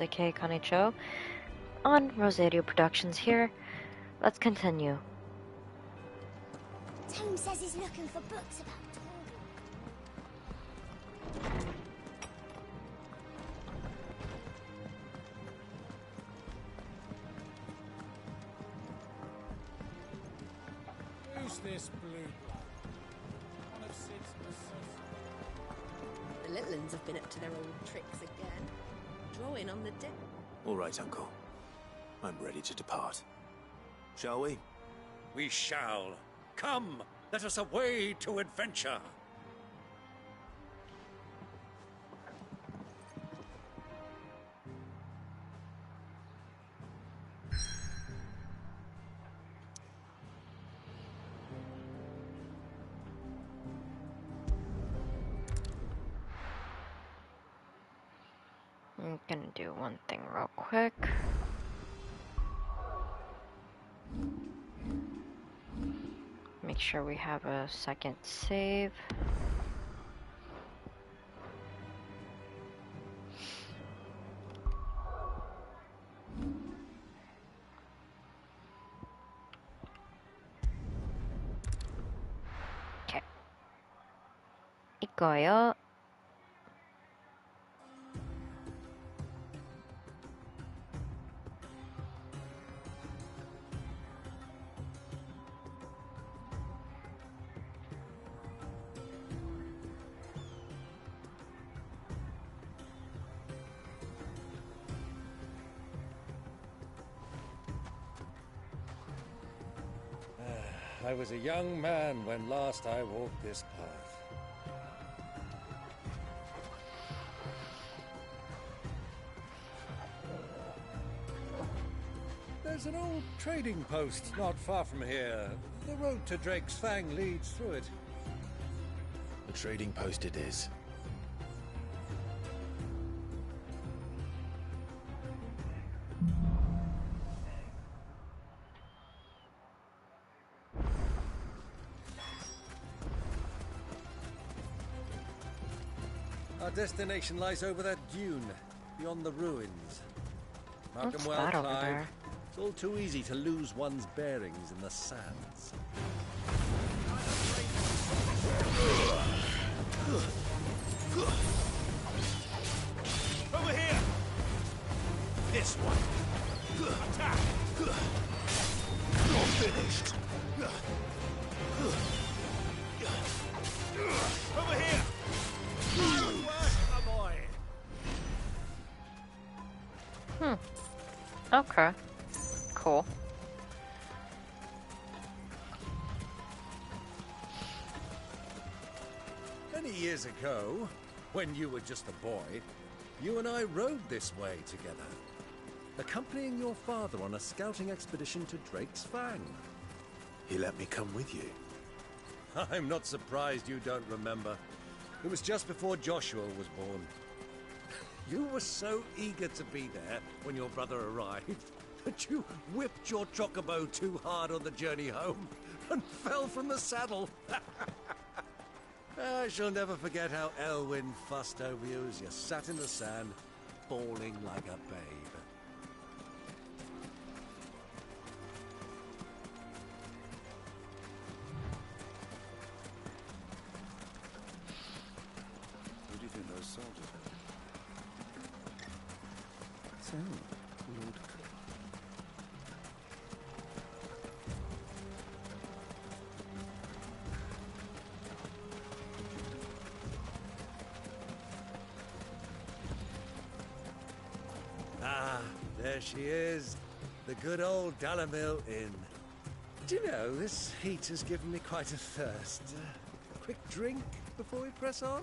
the K Kanicho on Roseiryu Productions here. Let's continue. Tone says he's looking for books about Who's this blue blood? One of Sid's associates. The little ones have been up to their old tricks again. Drawing on the deck. All right, Uncle. I'm ready to depart. Shall we? We shall. Come, let us away to adventure. I'm gonna do one thing real quick. Make sure we have a second save. Okay. 이거요. I was a young man when last I walked this path. There's an old trading post not far from here. The road to Drake's Fang leads through it. A trading post it is. Our destination lies over that dune, beyond the ruins. Mark What's them well, that over Clive. there? It's all too easy to lose one's bearings in the sands. Over here! This one! Attack! You're finished. Over here! Good work, my boy! Okay. Cool. Many years ago, when you were just a boy, you and I rode this way together, accompanying your father on a scouting expedition to Drake's Fang. He let me come with you. I'm not surprised you don't remember. It was just before Joshua was born. You were so eager to be there when your brother arrived that you whipped your chocobo too hard on the journey home and fell from the saddle. I shall never forget how Elwyn fussed over you as you sat in the sand, bawling like a babe. Who do you think those soldiers are? So, Lord Cook. Ah, there she is. The good old Dalamil Inn. Do you know, this heat has given me quite a thirst. A quick drink before we press on?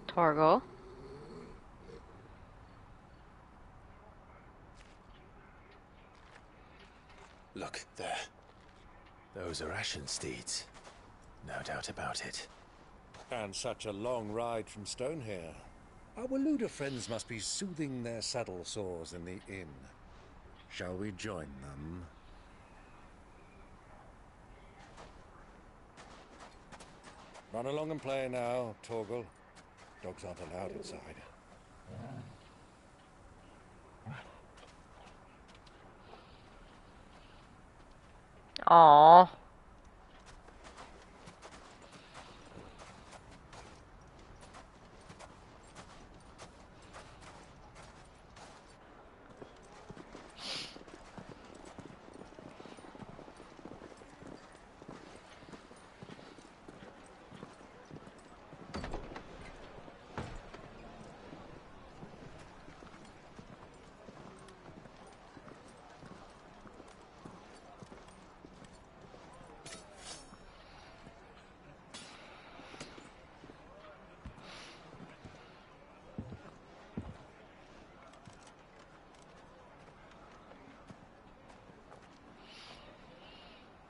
Torgal. Look, there. Those are ashen steeds. No doubt about it. And such a long ride from Stonehere. Our Waluda friends must be soothing their saddle sores in the inn. Shall we join them? Run along and play now, Torgal. Dogs aren't allowed inside. Aww.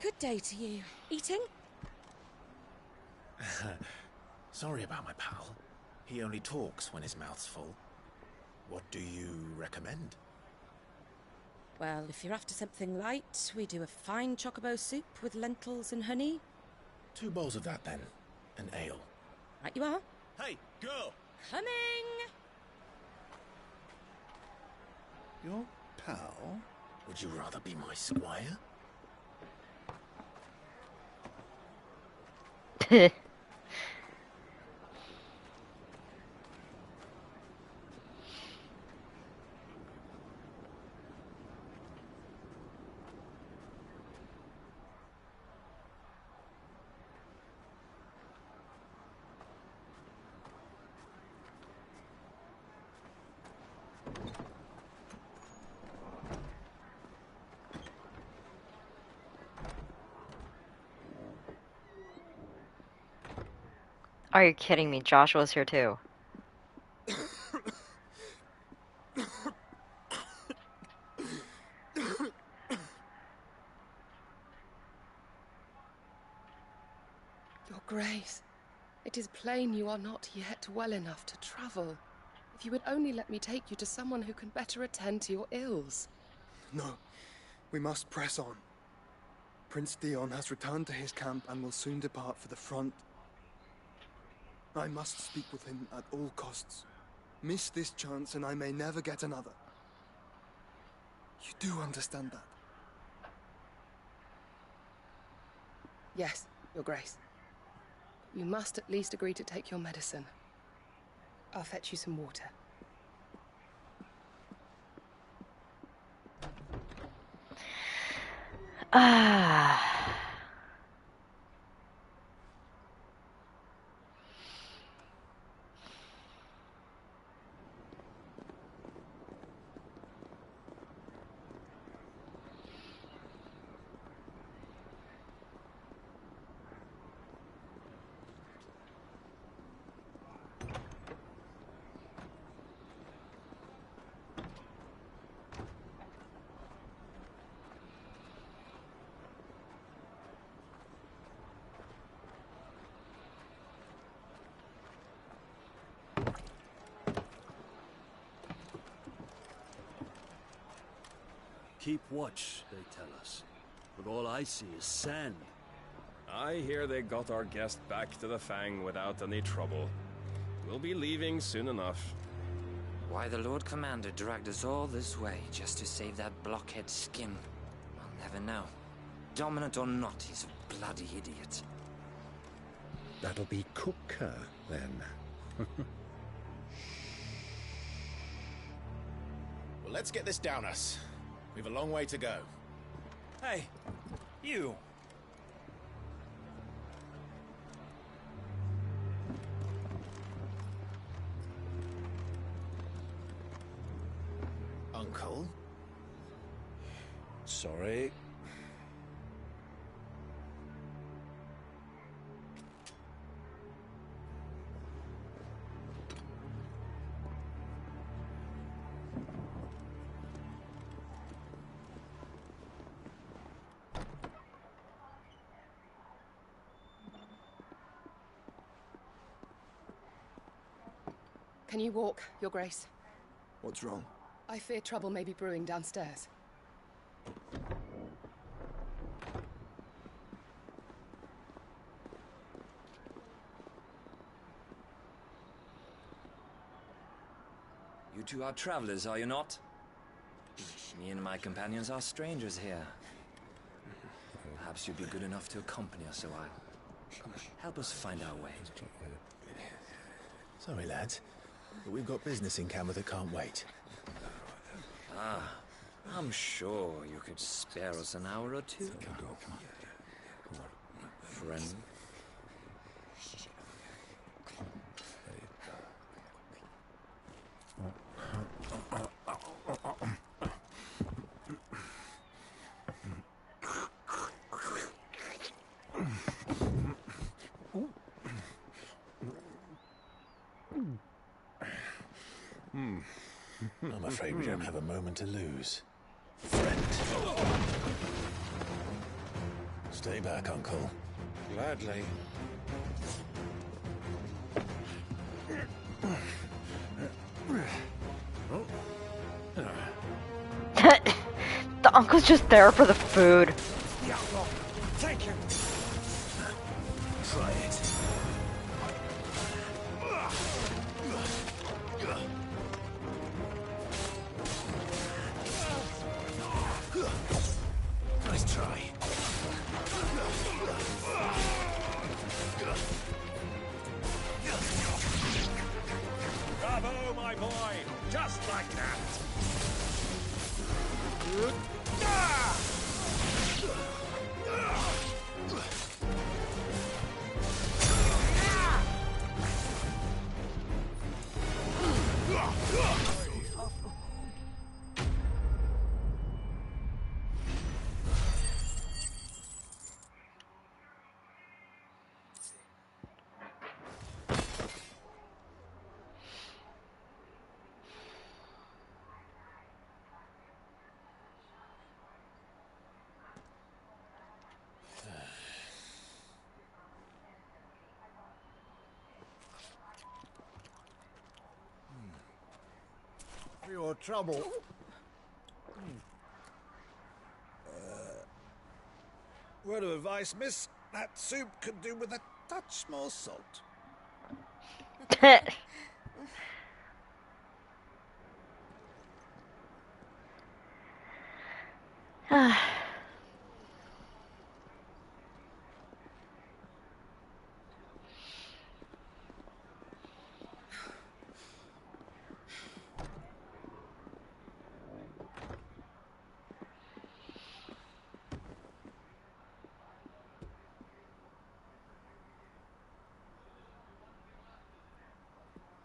Good day to you. Eating? Sorry about my pal. He only talks when his mouth's full. What do you recommend? Well, if you're after something light, we do a fine chocobo soup with lentils and honey. 2 bowls of that, then. An ale. Right you are. Hey, girl! Coming! Your pal? Would you rather be my squire? Are you kidding me? Joshua's here too. Your Grace, it is plain you are not yet well enough to travel. If you would only let me take you to someone who can better attend to your ills. No, we must press on. Prince Dion has returned to his camp and will soon depart for the front. I must speak with him at all costs. Miss this chance and I may never get another. You do understand that? Yes, Your Grace. You must at least agree to take your medicine. I'll fetch you some water. Ah. Keep watch, they tell us. But all I see is sand. I hear they got our guest back to the Fang without any trouble. We'll be leaving soon enough. Why the Lord Commander dragged us all this way just to save that blockhead's skin, I'll never know. Dominant or not, he's a bloody idiot. That'll be Cooker, then. Well, let's get this down us. We've a long way to go. Hey, you! Uncle? Sorry. Can you walk, Your Grace? What's wrong? I fear trouble may be brewing downstairs. You two are travelers, are you not? Me and my companions are strangers here. Perhaps you'd be good enough to accompany us a while. Help us find our way. Sorry, lads, but we've got business in Camber that can't wait. Ah, I'm sure you could spare us an hour or two. Friend. I'm afraid we don't have a moment to lose. Friend. Stay back, Uncle. Gladly. The uncle's just there for the food. Yeah, well, thank you. Try it. Nice try. Bravo, my boy! Just like that! For your trouble. Word of advice, miss. That soup could do with a touch more salt.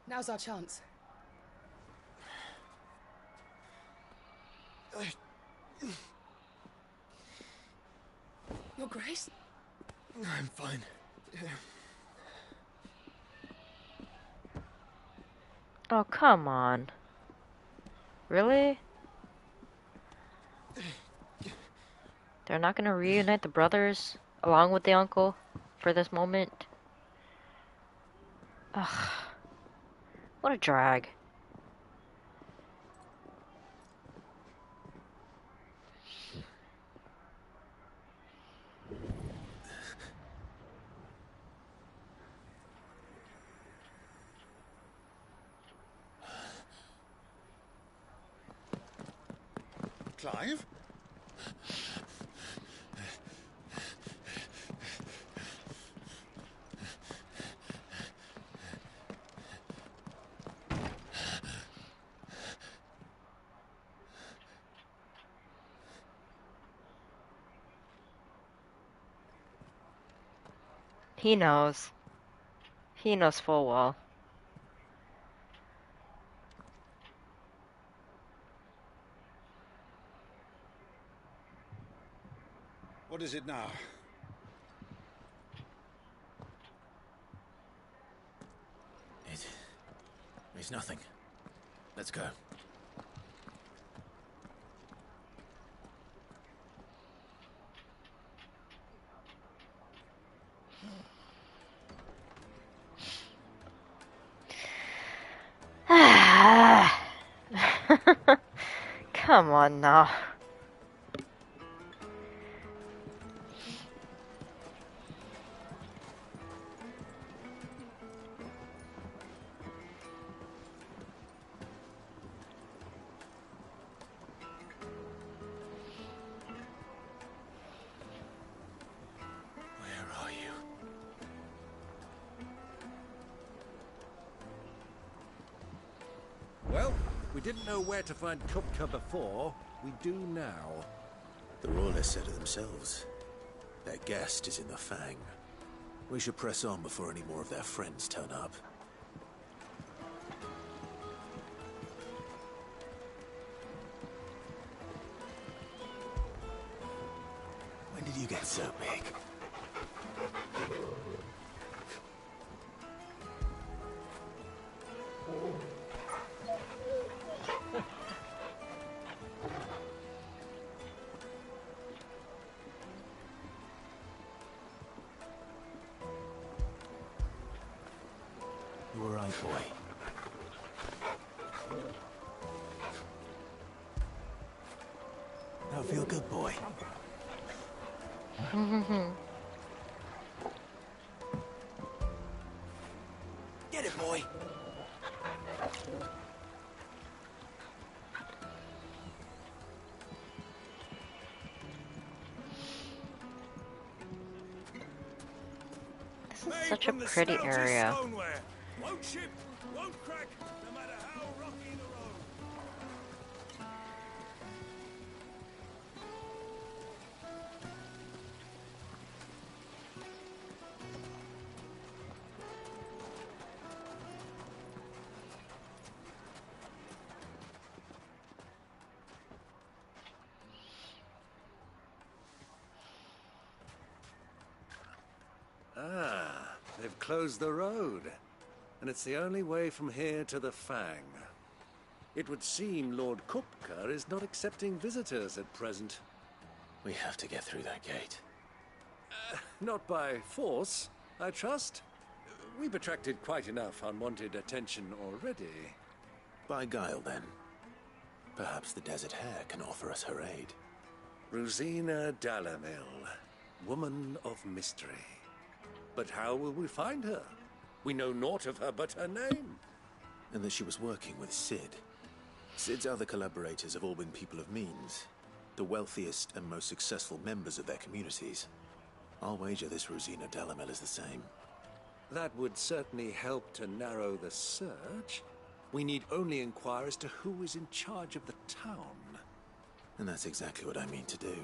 Now's our chance. Your Grace? I'm fine. Oh, come on. Really? They're not gonna reunite the brothers along with the uncle for this moment? Ugh. What a drag. Clive? He knows. He knows full well. What is it now? It's nothing. Let's go. Come on now. Where are you? Well, we didn't know where to find Kupka before. We do now. The Royalists said it themselves. Their guest is in the Fang. We should press on before any more of their friends turn up. When did you get so big? You all right, boy? Now feel good, boy. Get it, boy. This is such a pretty area. Won't ship, won't crack, no matter how rocky the road. Ah, they've closed the road. And it's the only way from here to the Fang. It would seem Lord Kupka is not accepting visitors at present. We have to get through that gate. Not by force, I trust. We've attracted quite enough unwanted attention already. By guile, then. Perhaps the Desert Hare can offer us her aid. Rosina Dalamil, woman of mystery. But how will we find her? We know naught of her but her name. And that she was working with Sid. Sid's other collaborators have all been people of means, the wealthiest and most successful members of their communities. I'll wager this Rosina Dalamel is the same. That would certainly help to narrow the search. We need only inquire as to who is in charge of the town. And that's exactly what I mean to do.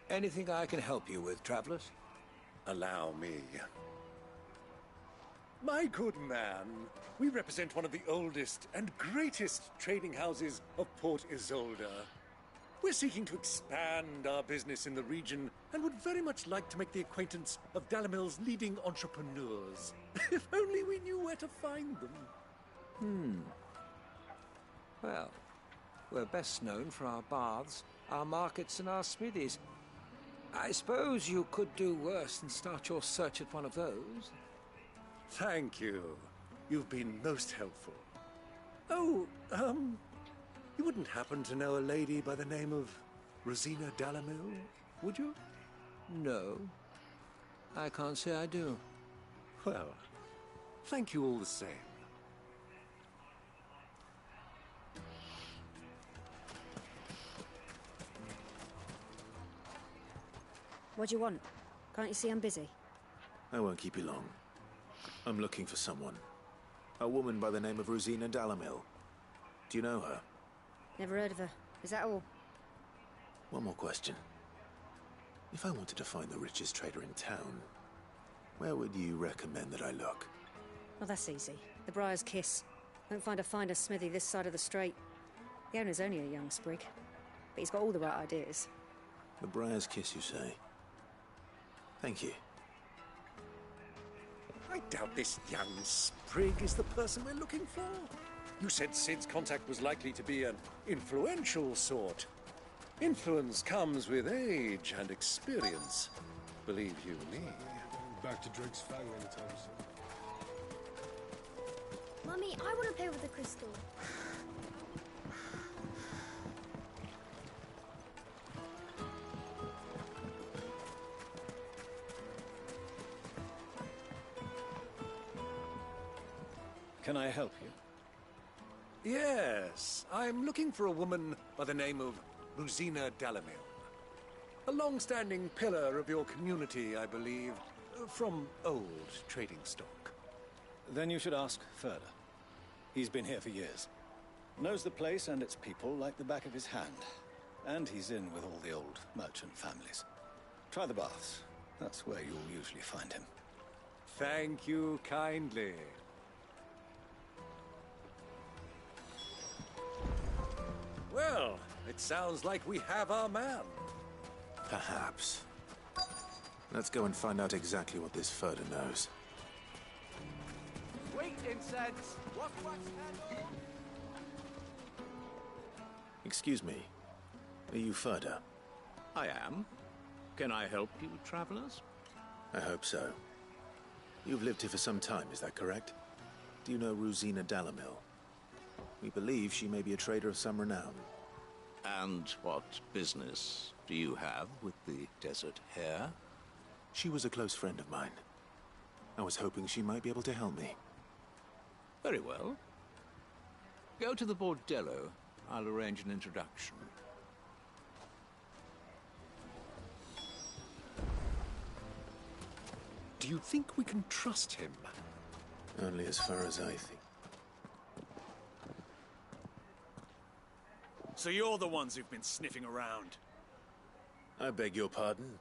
Anything I can help you with, travelers? Allow me. My good man, we represent one of the oldest and greatest trading houses of Port Isolde. We're seeking to expand our business in the region and would very much like to make the acquaintance of Dalamil's leading entrepreneurs. If only we knew where to find them. Well, we're best known for our baths, our markets and our smithies. I suppose you could do worse than start your search at one of those. Thank you. You've been most helpful. Oh, you wouldn't happen to know a lady by the name of Rosina Dalamil, would you? No, I can't say I do. Well, thank you all the same. What do you want? Can't you see I'm busy? I won't keep you long. I'm looking for someone. A woman by the name of Rosina Dalamil. Do you know her? Never heard of her. Is that all? One more question. If I wanted to find the richest trader in town, where would you recommend that I look? Well, that's easy. The Briar's Kiss. Won't find a finer smithy this side of the strait. The owner's only a young sprig, but he's got all the right ideas. The Briar's Kiss, you say? Thank you. I doubt this young sprig is the person we're looking for. You said Sid's contact was likely to be an influential sort. Influence comes with age and experience. Believe you me. Back to Drake's Fang anytime soon. Mummy, I want to play with the crystal. Can I help you? Yes, I'm looking for a woman by the name of Rosina Dalamil. A long-standing pillar of your community, I believe, from old trading stock. Then you should ask Furder. He's been here for years. Knows the place and its people like the back of his hand. And he's in with all the old merchant families. Try the baths. That's where you'll usually find him. Thank you kindly. Well, it sounds like we have our man. Perhaps. Let's go and find out exactly what this Furder knows. Wait, incense! What handle? Excuse me. Are you Furder? I am. Can I help you, travelers? I hope so. You've lived here for some time, is that correct? Do you know Rosina Dalamil? We believe she may be a trader of some renown. And what business do you have with the Desert Hare? She was a close friend of mine. I was hoping she might be able to help me. Very well. Go to the bordello. I'll arrange an introduction. Do you think we can trust him? Only as far as I think. So you're the ones who've been sniffing around? I beg your pardon?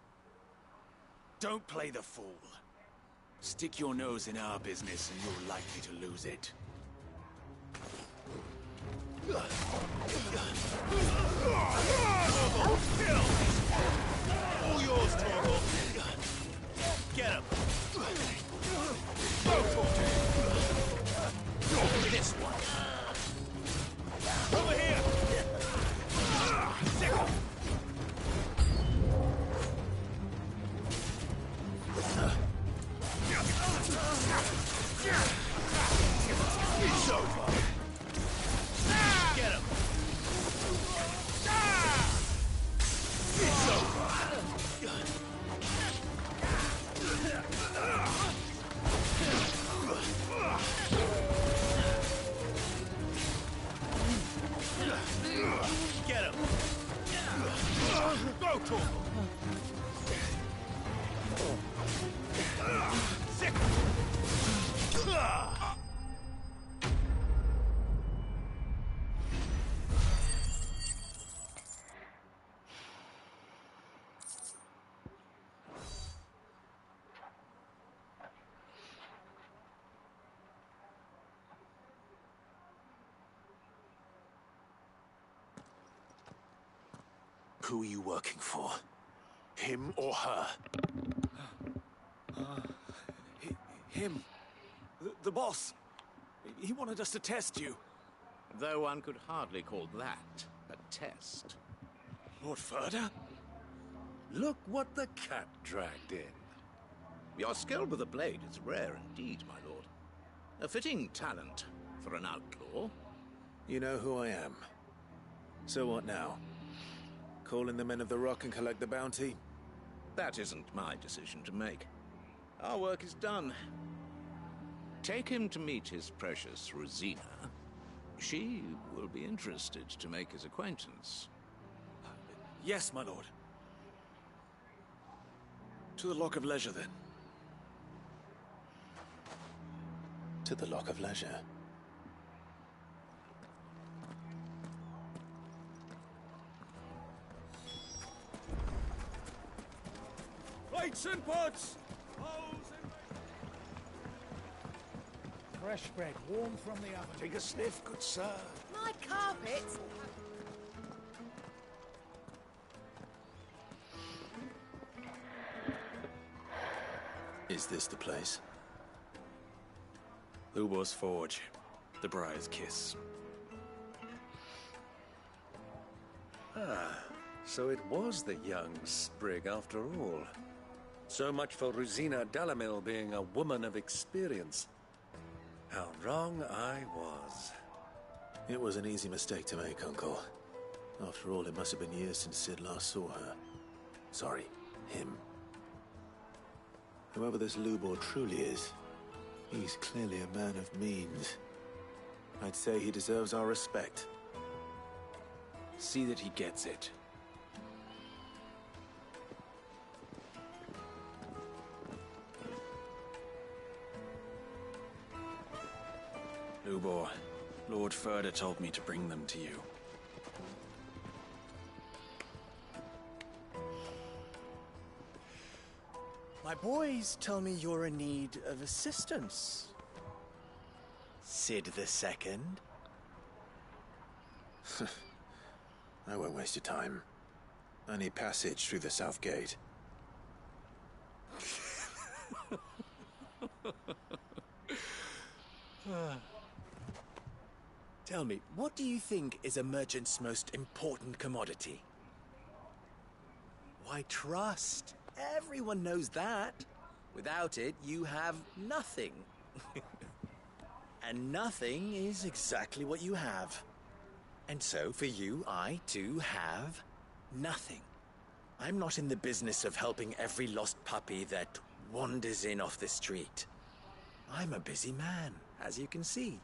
Don't play the fool. Stick your nose in our business and you're likely to lose it. All yours, Torgal. Get him. This one. Over here. It's over. Get him. It's over. Get him. Go, Torgal. Sick. Who are you working for? Him or her? Him. The boss. He wanted us to test you. Though one could hardly call that a test. Lord Furder? Look what the cat dragged in. Your skill with the blade is rare indeed, my lord. A fitting talent for an outlaw. You know who I am. So what now? Call in the men of the Rock and collect the bounty? That isn't my decision to make. Our work is done. Take him to meet his precious Rosina. She will be interested to make his acquaintance. Yes, my lord. To the Lock of Leisure, then. To the Lock of Leisure. Plates and pots! Fresh bread, warm from the oven. Take a sniff, good sir. My carpet! Is this the place? Lubor's Forge. The Briar's Kiss. Ah, so it was the young sprig after all. So much for Rosina Delamil being a woman of experience. How wrong I was. It was an easy mistake to make, Uncle. After all, it must have been years since Sid last saw her. Sorry, him. Whoever this Lubor truly is, he's clearly a man of means. I'd say he deserves our respect. See that he gets it. Lubor, Lord Furder told me to bring them to you. My boys tell me you're in need of assistance. Sid the Second. I won't waste your time. I need passage through the south gate. Tell me, what do you think is a merchant's most important commodity? Why, trust. Everyone knows that. Without it, you have nothing. And nothing is exactly what you have. And so, for you, I, too, have nothing. I'm not in the business of helping every lost puppy that wanders in off the street. I'm a busy man, as you can see.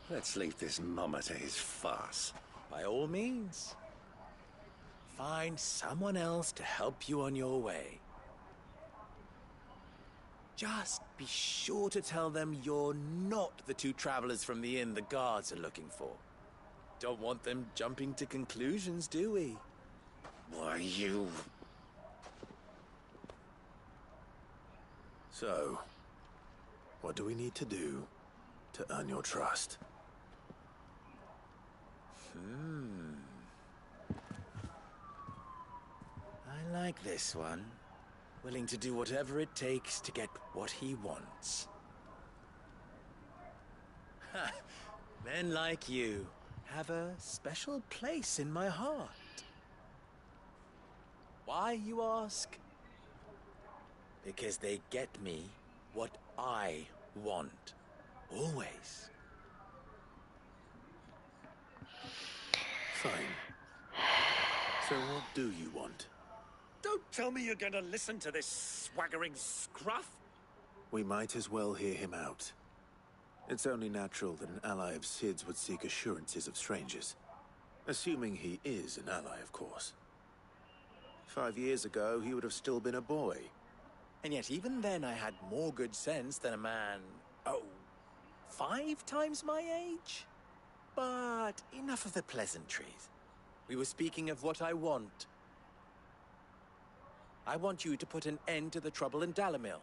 Let's leave this mama to his farce. By all means. Find someone else to help you on your way. Just be sure to tell them you're not the two travelers from the inn the guards are looking for. Don't want them jumping to conclusions, do we? Why, you... So, what do we need to do to earn your trust? I like this one. Willing to do whatever it takes to get what he wants. Ha! Men like you have a special place in my heart. Why, you ask? Because they get me what I want. Always. Fine. So what do you want? Don't tell me you're going to listen to this swaggering scruff. We might as well hear him out. It's only natural that an ally of Sid's would seek assurances of strangers. Assuming he is an ally, of course. 5 years ago, he would have still been a boy. And yet even then I had more good sense than a man, 5 times my age? But enough of the pleasantries. We were speaking of what I want. I want you to put an end to the trouble in Dalamil.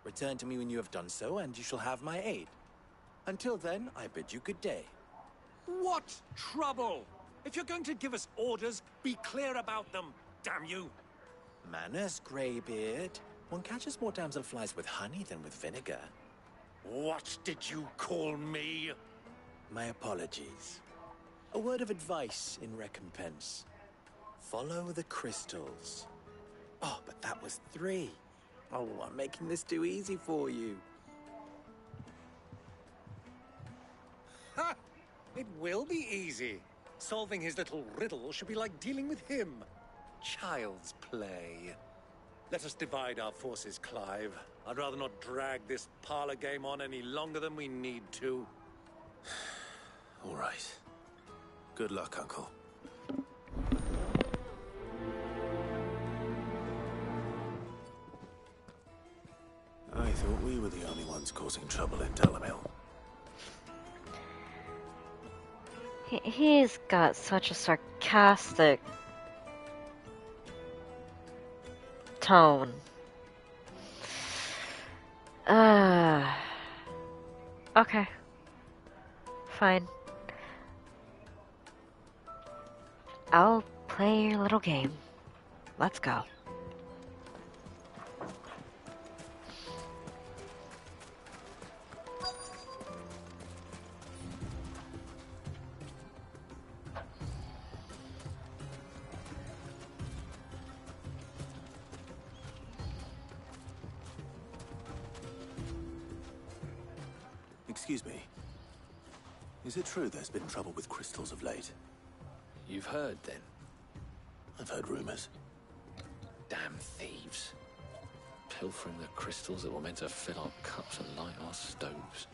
Return to me when you have done so, and you shall have my aid. Until then, I bid you good day. What trouble? If you're going to give us orders, be clear about them, damn you! Manners, Greybeard. One catches more damselflies with honey than with vinegar. What did you call me? My apologies. A word of advice in recompense. Follow the crystals. Oh, but that was 3. Oh, I'm making this too easy for you. Ha! It will be easy. Solving his little riddle should be like dealing with him. Child's play. Let us divide our forces, Clive. I'd rather not drag this parlor game on any longer than we need to. All right. Good luck, Uncle. I thought we were the only ones causing trouble in Dalamil. He's got such a sarcastic tone. Okay. Fine. I'll play your little game. Let's go. Excuse me. Is it true there's been trouble with crystals of late? You've heard, then? I've heard rumors. Damn thieves. Pilfering the crystals that were meant to fill our cups and light our stoves.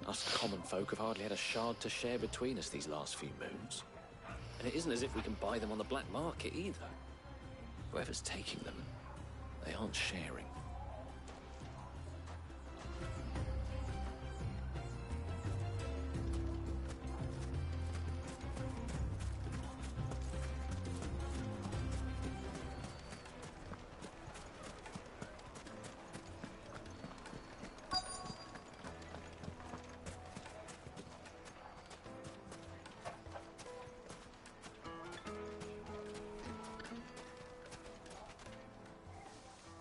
Us common folk have hardly had a shard to share between us these last few moons. And it isn't as if we can buy them on the black market either. Whoever's taking them, they aren't sharing.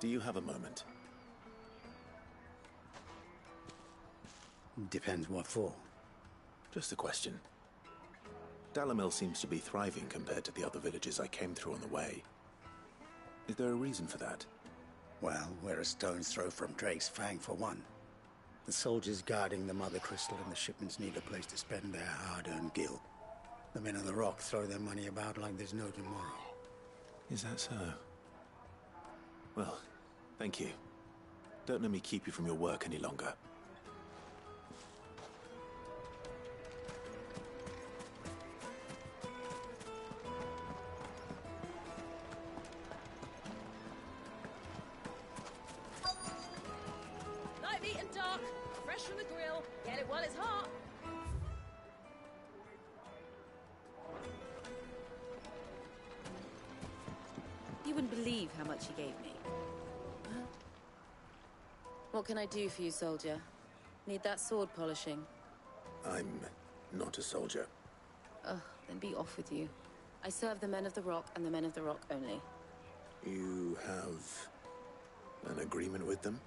Do you have a moment? Depends what for. Just a question. Dalamil seems to be thriving compared to the other villages I came through on the way. Is there a reason for that? Well, we're a stone's throw from Drake's Fang for one. The soldiers guarding the Mother Crystal and the shipments need a place to spend their hard-earned gil. The men of the Rock throw their money about like there's no tomorrow. Is that so? Well, thank you. Don't let me keep you from your work any longer. Light, meat and dark, fresh from the grill. Get it while it's hot. You wouldn't believe how much he gave me. What can I do for you, soldier? Need that sword polishing? I'm not a soldier. Ugh, then be off with you. I serve the men of the Rock and the men of the Rock only. You have an agreement with them?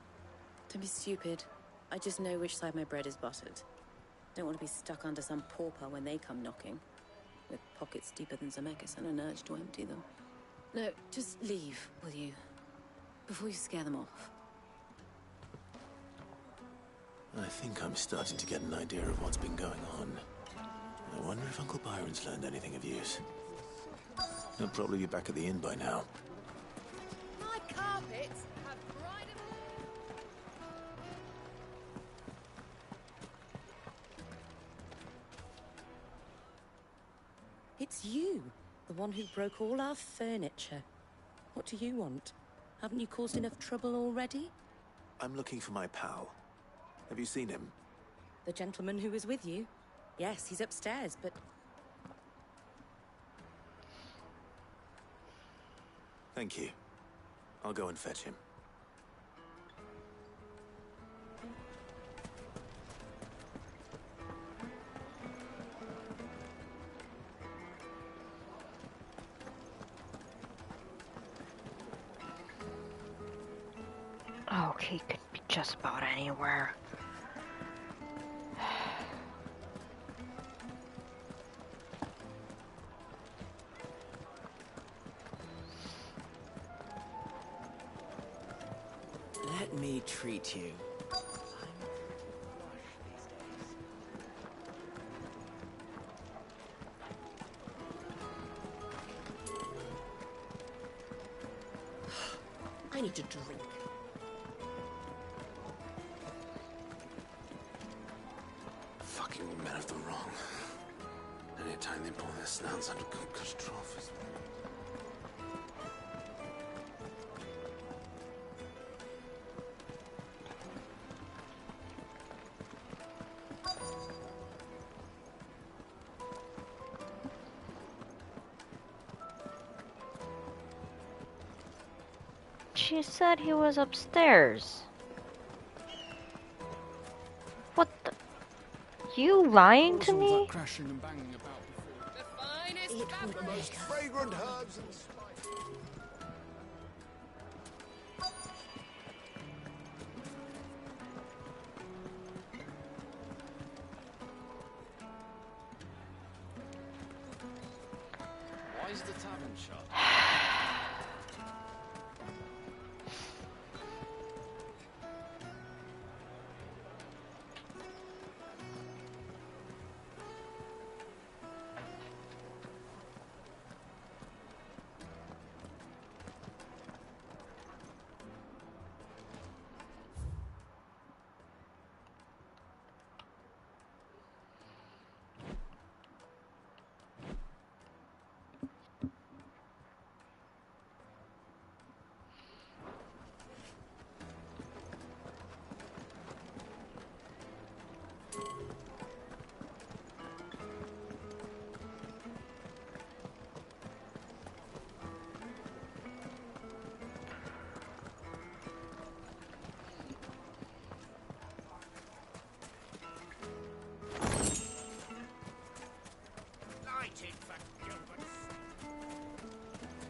Don't be stupid. I just know which side my bread is buttered. Don't want to be stuck under some pauper when they come knocking. With pockets deeper than Zemeckis and an urge to empty them. No, just leave, will you? Before you scare them off. I think I'm starting to get an idea of what's been going on. I wonder if Uncle Byron's learned anything of use. He'll probably be back at the inn by now. My carpets have bride and... It's you, the one who broke all our furniture. What do you want? Haven't you caused enough trouble already? I'm looking for my pal. Have you seen him? The gentleman who was with you? Yes, he's upstairs, but... Thank you. I'll go and fetch him. Okay, he could be just about anywhere. Let me treat you. I need to drink. Fucking men of the wrong. Anytime they pull their snouts out of catastrophes. She said he was upstairs. What the? You lying to me? Crashing and banging about before. The finest The most fragrant herbs and spices. Why is the tavern shut?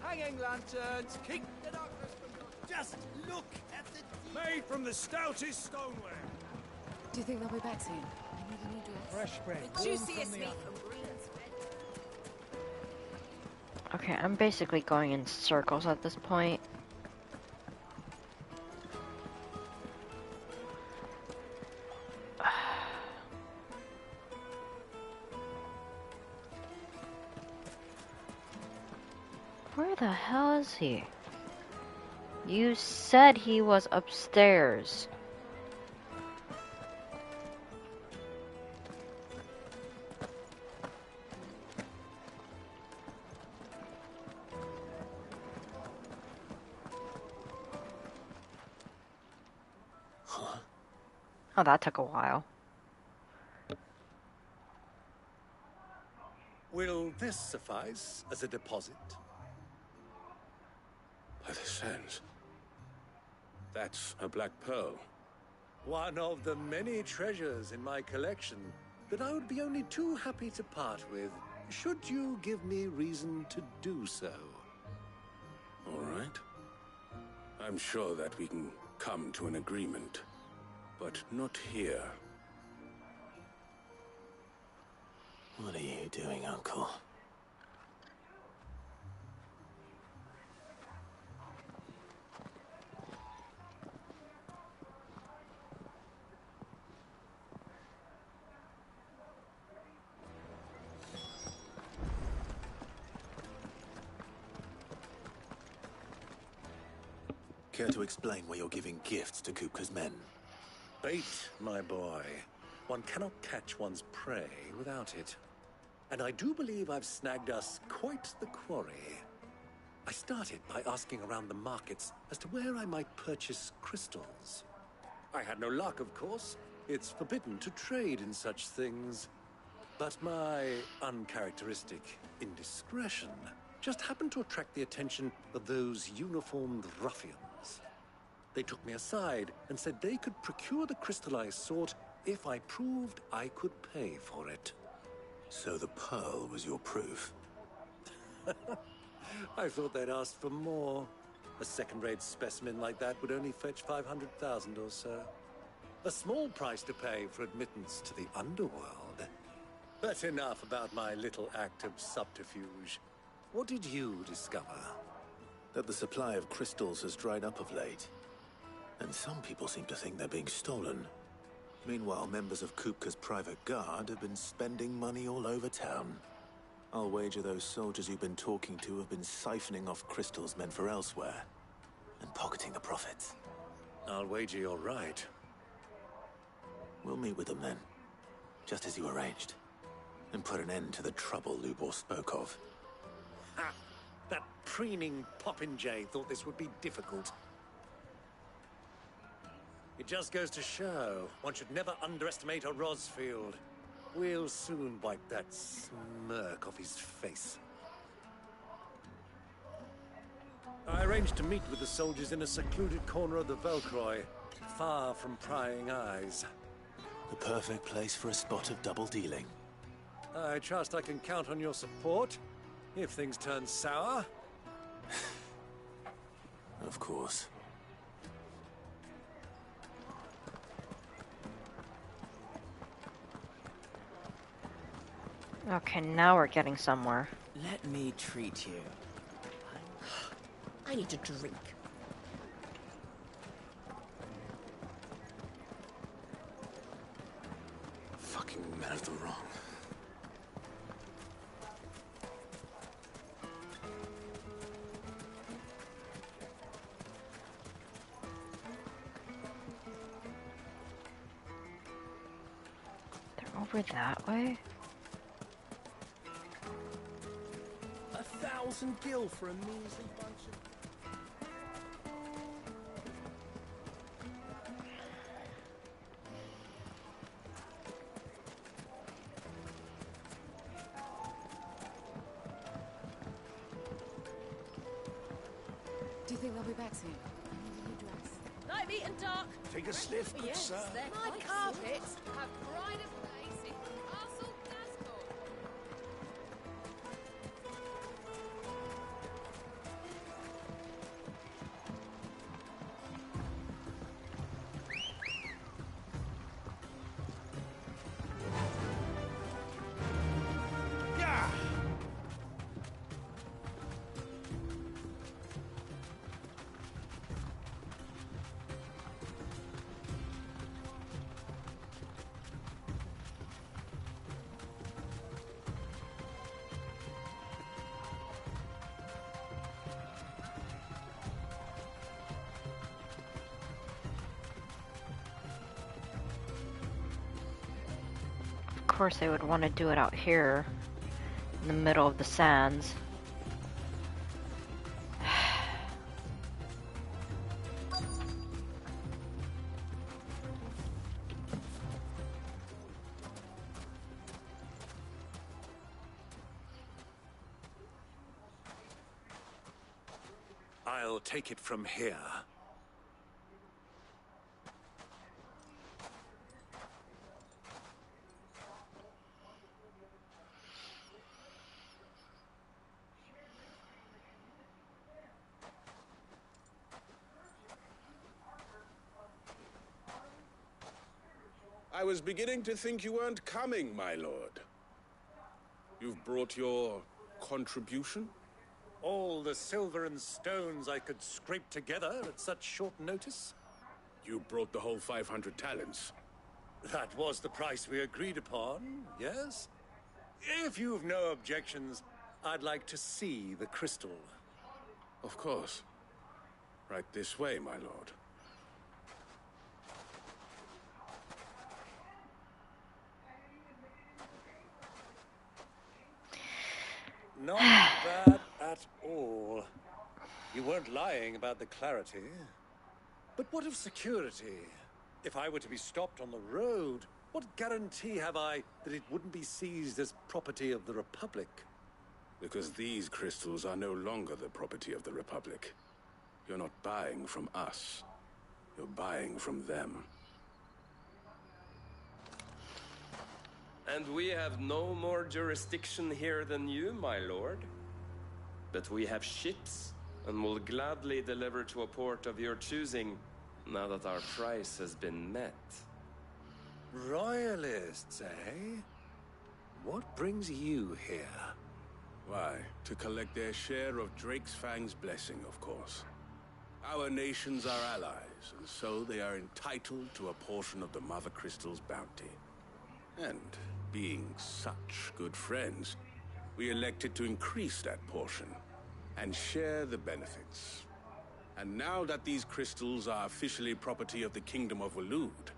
hanging lanterns, keep the darkness from God. Just look at the... Made from the stoutest stoneware. Do you think they'll be back soon? I need a new dress. Fresh bread. The juiciest meat from Green's. Okay, I'm basically going in circles at this point. Where the hell is he? You said he was upstairs. Oh, that took a while. Will this suffice as a deposit? By the sands. That's a black pearl. One of the many treasures in my collection that I would be only too happy to part with, should you give me reason to do so. All right. I'm sure that we can come to an agreement, but not here. What are you doing, Uncle? Care to explain why you're giving gifts to Kupka's men? Bait, my boy. One cannot catch one's prey without it. And I do believe I've snagged us quite the quarry. I started by asking around the markets as to where I might purchase crystals. I had no luck, of course. It's forbidden to trade in such things. But my uncharacteristic indiscretion just happened to attract the attention of those uniformed ruffians. They took me aside and said they could procure the crystal I sought if I proved I could pay for it. So the pearl was your proof? I thought they'd asked for more. A second-rate specimen like that would only fetch 500,000 or so. A small price to pay for admittance to the underworld. But enough about my little act of subterfuge. What did you discover? That the supply of crystals has dried up of late. And some people seem to think they're being stolen. Meanwhile, members of Kupka's private guard have been spending money all over town. I'll wager those soldiers you've been talking to have been siphoning off crystals meant for elsewhere, and pocketing the profits. I'll wager you're right. We'll meet with them then, just as you arranged, and put an end to the trouble Lubor spoke of. Ha! That preening popinjay thought this would be difficult. It just goes to show one should never underestimate a Rosfield. We'll soon wipe that smirk off his face. I arranged to meet with the soldiers in a secluded corner of the Velcroy, far from prying eyes. The perfect place for a spot of double dealing. I trust I can count on your support, if things turn sour. Of course. Okay, now we're getting somewhere. Let me treat you. I need a drink. Fucking men of the wrong. They're over that way? 1,000 gil for a measly bunch of... Do you think they'll be back soon? I need a new dress. Light, meat and dark. Take a sniff, good Yes, sir. my carpets have pride of place in Castle Gascoigne. course they would want to do it out here in the middle of the sands. I'll take it from here. I was beginning to think you weren't coming, my lord. You've brought your contribution? All the silver and stones I could scrape together at such short notice? You brought the whole 500 talents. That was the price we agreed upon, yes? If you've no objections, I'd like to see the crystal. Of course. Right this way, my lord. Not bad at all. You weren't lying about the clarity. But what of security? If I were to be stopped on the road, what guarantee have I that it wouldn't be seized as property of the Republic? Because these crystals are no longer the property of the Republic. You're not buying from us. You're buying from them. And we have no more jurisdiction here than you, my lord. But we have ships, and will gladly deliver to a port of your choosing, now that our price has been met. Royalists, eh? What brings you here? Why, to collect their share of Drake's Fang's blessing, of course. Our nations are allies, and so they are entitled to a portion of the Mother Crystal's bounty. And being such good friends, we elected to increase that portion and share the benefits. And now that these crystals are officially property of the Kingdom of Waloed,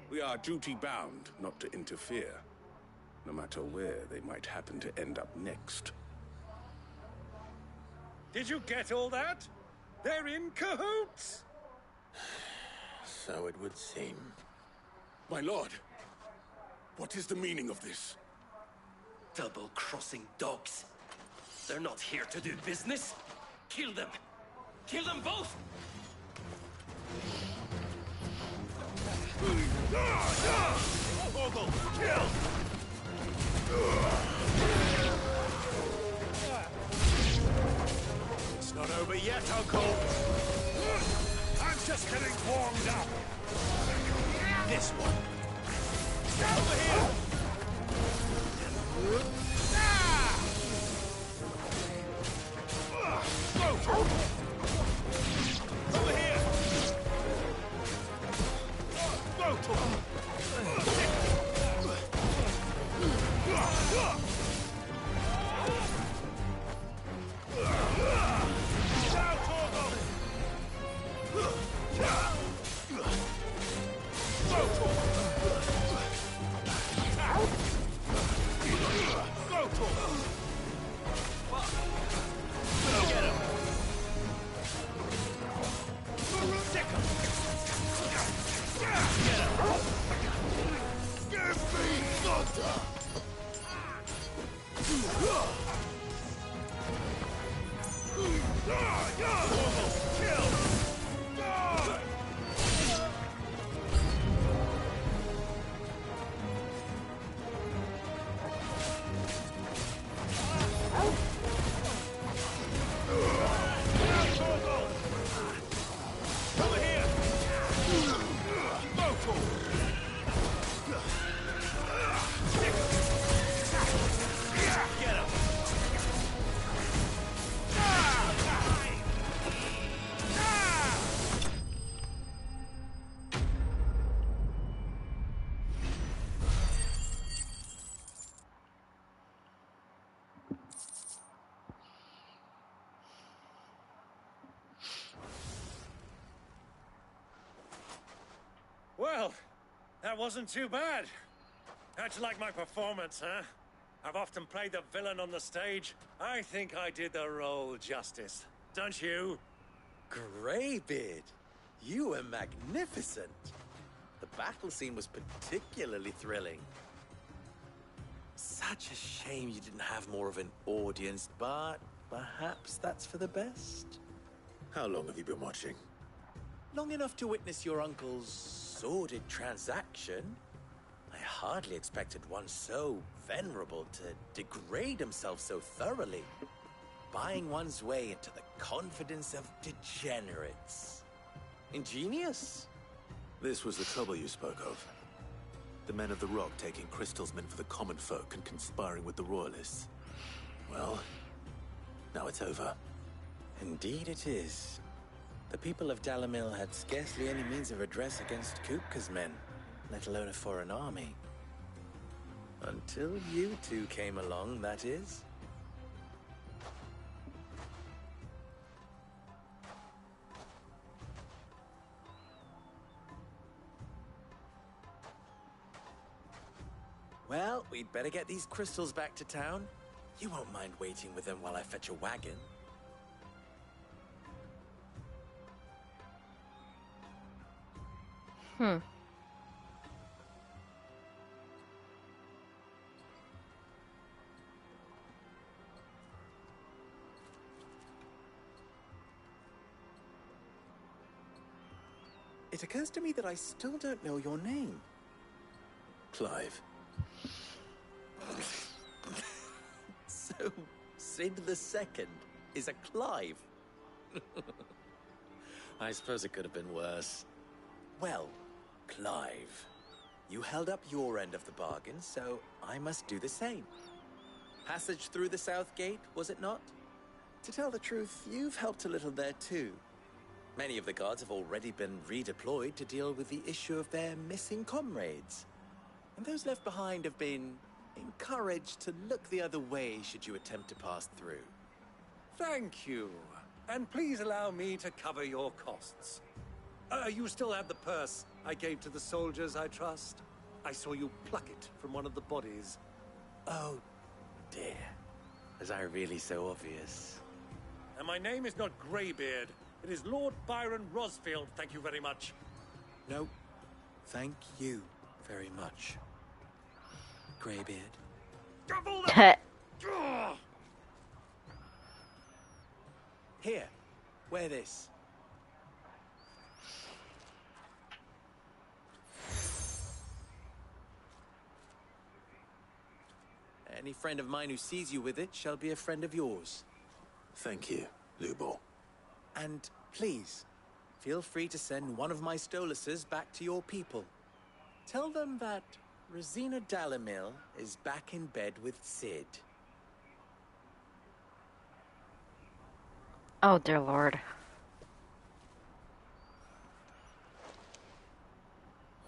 we are duty-bound not to interfere, no matter where they might happen to end up next. Did you get all that? They're in cahoots! So it would seem. My lord, what is the meaning of this? Double-crossing dogs. They're not here to do business. Kill them! Kill them both! Kill! It's not over yet, Uncle! I'm just getting warmed up! This one! Over here! Over here! Well, that wasn't too bad. How'd you like my performance, huh? I've often played the villain on the stage. I think I did the role justice. Don't you? Greybeard, you were magnificent. The battle scene was particularly thrilling. Such a shame you didn't have more of an audience, but perhaps that's for the best. How long have you been watching? Long enough to witness your uncle's sordid transaction. I hardly expected one so venerable to degrade himself so thoroughly. Buying one's way into the confidence of degenerates. Ingenious. This was the trouble you spoke of. The men of the Rock taking crystals meant for the common folk and conspiring with the royalists. Well, now it's over. Indeed it is. The people of Dalamil had scarcely any means of redress against Kupka's men, let alone a foreign army. Until you two came along, that is. Well, we'd better get these crystals back to town. You won't mind waiting with them while I fetch a wagon. It occurs to me that I still don't know your name. Clive. So, Sid the Second is a Clive. I suppose it could have been worse. Well, Clive, you held up your end of the bargain, so I must do the same. Passage through the South Gate, was it not? To tell the truth, you've helped a little there too. Many of the guards have already been redeployed to deal with the issue of their missing comrades. And those left behind have been encouraged to look the other way should you attempt to pass through. Thank you. And please allow me to cover your costs. You still have the purse I gave to the soldiers, I trust? I saw you pluck it from one of the bodies. Oh, dear. Was I really so obvious? And my name is not Greybeard. It is Lord Byron Rosfield, thank you very much. No, thank you very much, Greybeard. Here, wear this. Any friend of mine who sees you with it shall be a friend of yours. Thank you, Lubor. And please, feel free to send one of my Stoluses back to your people. Tell them that Rosina Dalamil is back in bed with Sid. Oh, dear Lord.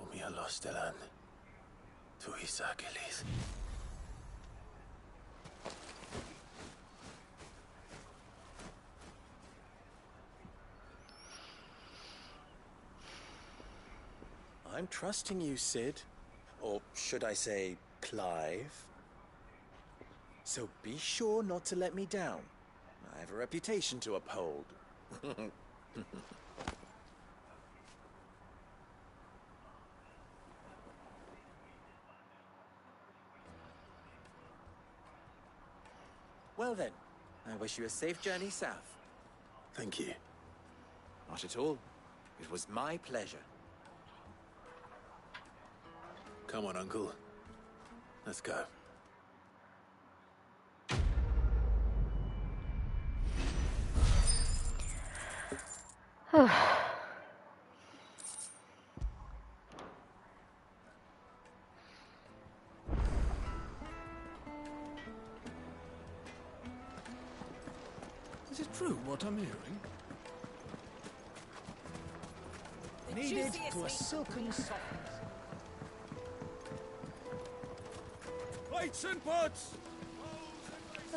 Omia Lostelan. Tuis Achilles. I'm trusting you, Sid. Or should I say, Clive. So be sure not to let me down. I have a reputation to uphold. Well then, I wish you a safe journey south. Thank you. Not at all. It was my pleasure. Come on, Uncle. Let's go. Is it true what I'm hearing? Needed to a silken softness. Plates and pots!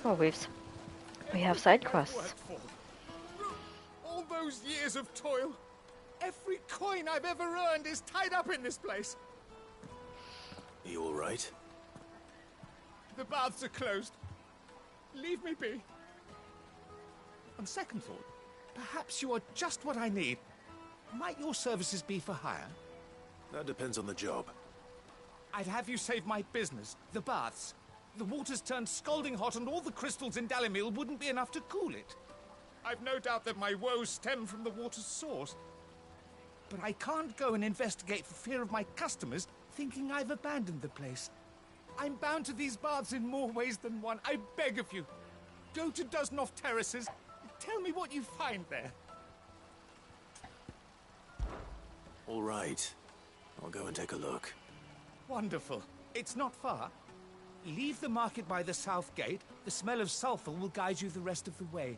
Oh, we have side quests. All those years of toil, every coin I've ever earned is tied up in this place. Are you all right? The baths are closed. Leave me be. On second thought, perhaps you are just what I need. Might your services be for hire? That depends on the job. I'd have you save my business, the baths. The water's turned scalding hot and all the crystals in Dalimil wouldn't be enough to cool it. I've no doubt that my woes stem from the water's source. But I can't go and investigate for fear of my customers thinking I've abandoned the place. I'm bound to these baths in more ways than one. I beg of you, go to Dusnoff Terraces. Tell me what you find there. All right. I'll go and take a look. Wonderful. It's not far. Leave the market by the south gate. The smell of sulfur will guide you the rest of the way.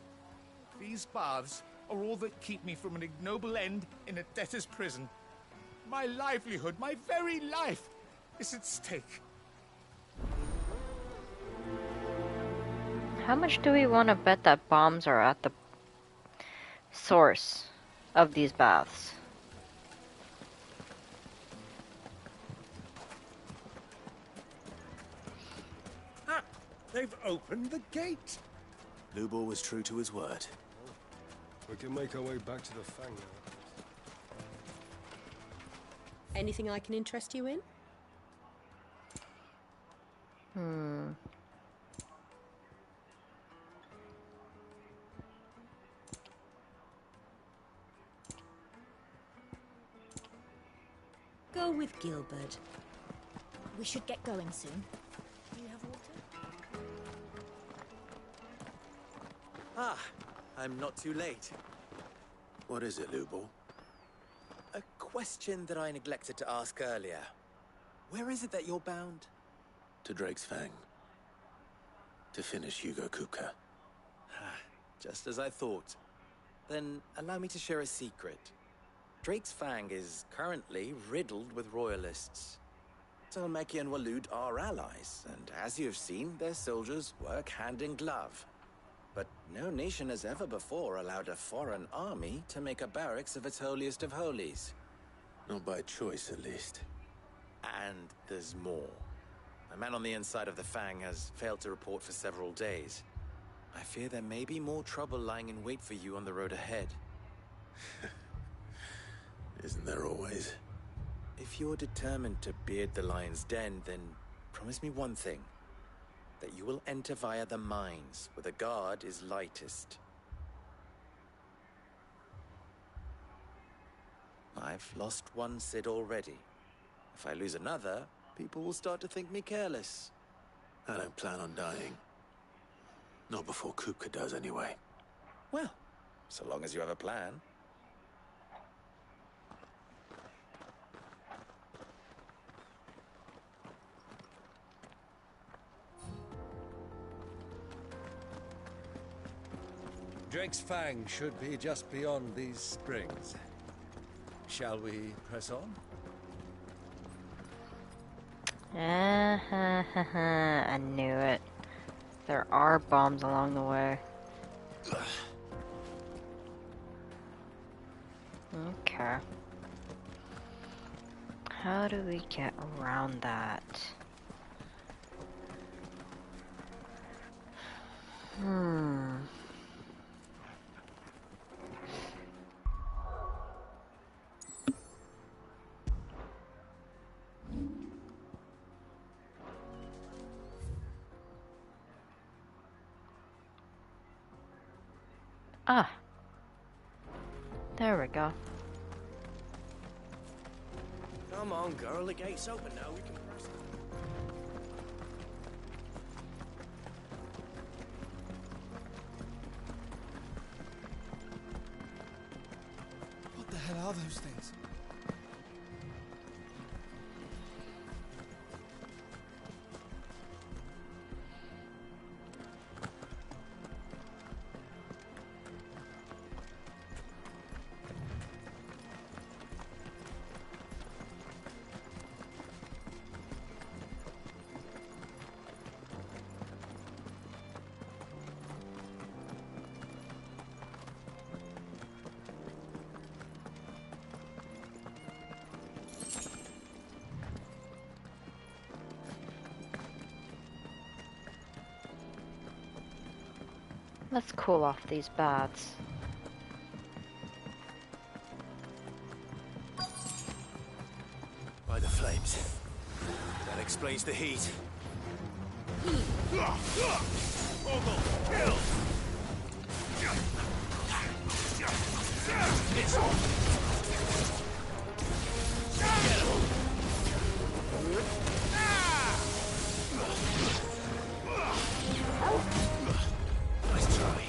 These baths are all that keep me from an ignoble end in a debtor's prison. My livelihood, my very life, is at stake. How much do we want to bet that bombs are at the source of these baths? Ah, they've opened the gate. Lubor was true to his word. We can make our way back to the Fang now. Anything I can interest you in? Go with Gilbert. We should get going soon. Do you have water? Ah, I'm not too late. What is it, Lubor? A question that I neglected to ask earlier. Where is it that you're bound? To Drake's Fang. To finish Hugo Kupka. Just as I thought. Then allow me to share a secret. Drake's Fang is currently riddled with royalists. Salmeki and Walud are allies, and as you've seen, their soldiers work hand in glove. But no nation has ever before allowed a foreign army to make a barracks of its holiest of holies. Not by choice, at least. And there's more. A man on the inside of the Fang has failed to report for several days. I fear there may be more trouble lying in wait for you on the road ahead. Isn't there always? If you're determined to beard the lion's den, then promise me one thing. That you will enter via the mines, where the guard is lightest. I've lost one Cid already. If I lose another, people will start to think me careless. I don't plan on dying. Not before Kupka does, anyway. Well, so long as you have a plan. Drake's Fang should be just beyond these springs. Shall we press on? I knew it. There are bombs along the way. Okay. How do we get around that? Ah. There we go. Come on, girl. The gate's open now. We can press it. What the hell are those things? Let's cool off these baths. By the flames. That explains the heat. This one. Nice try.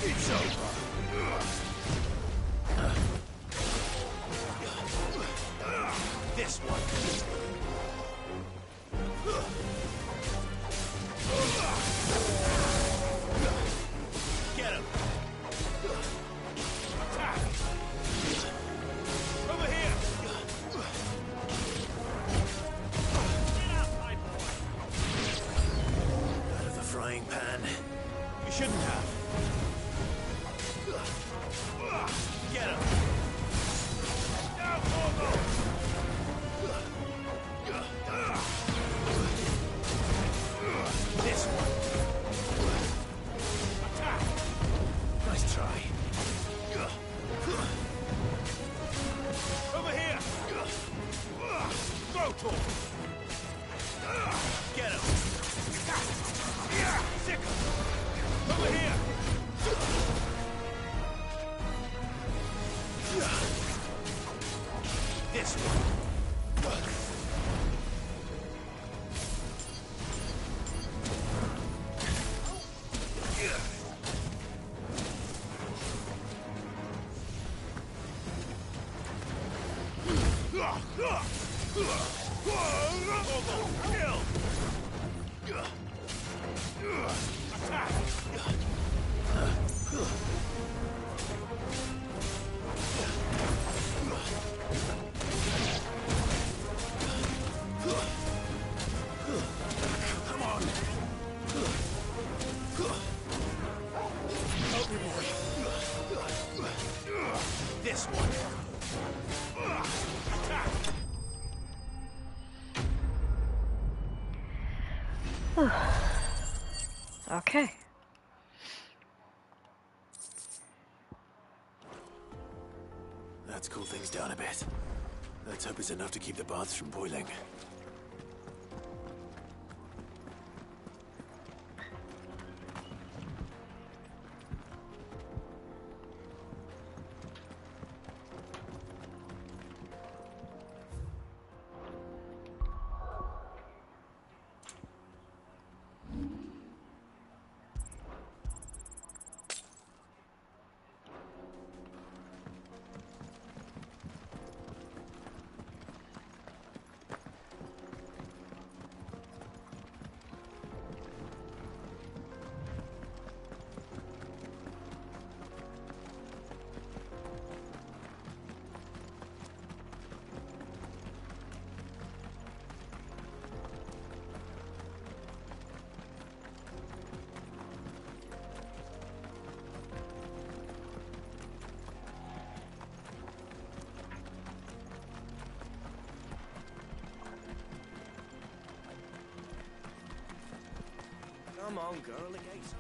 It's over. This one. Get him. Over here. Out of the frying pan. You shouldn't have. Get him. This one. Attack. Nice try. Over here. Throw torch. Get him. Sick him. Over here. This one. Come on. Help me, boy. This one. Okay. Let's cool things down a bit. Let's hope it's enough to keep the baths from boiling. Come on, girl, the gate's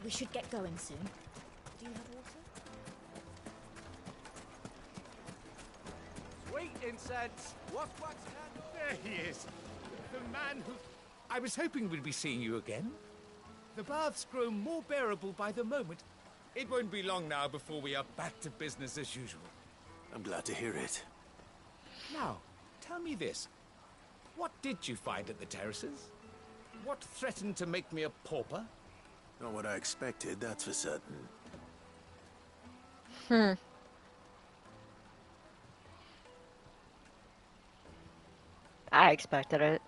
We should get going soon. Do you have water? Sweet incense! What's There he is. The man who... I was hoping we'd be seeing you again. The baths grow more bearable by the moment. It won't be long now before we are back to business as usual. I'm glad to hear it. Now, tell me this. What did you find at the terraces? What threatened to make me a pauper? Not what I expected, that's for certain. I expected it.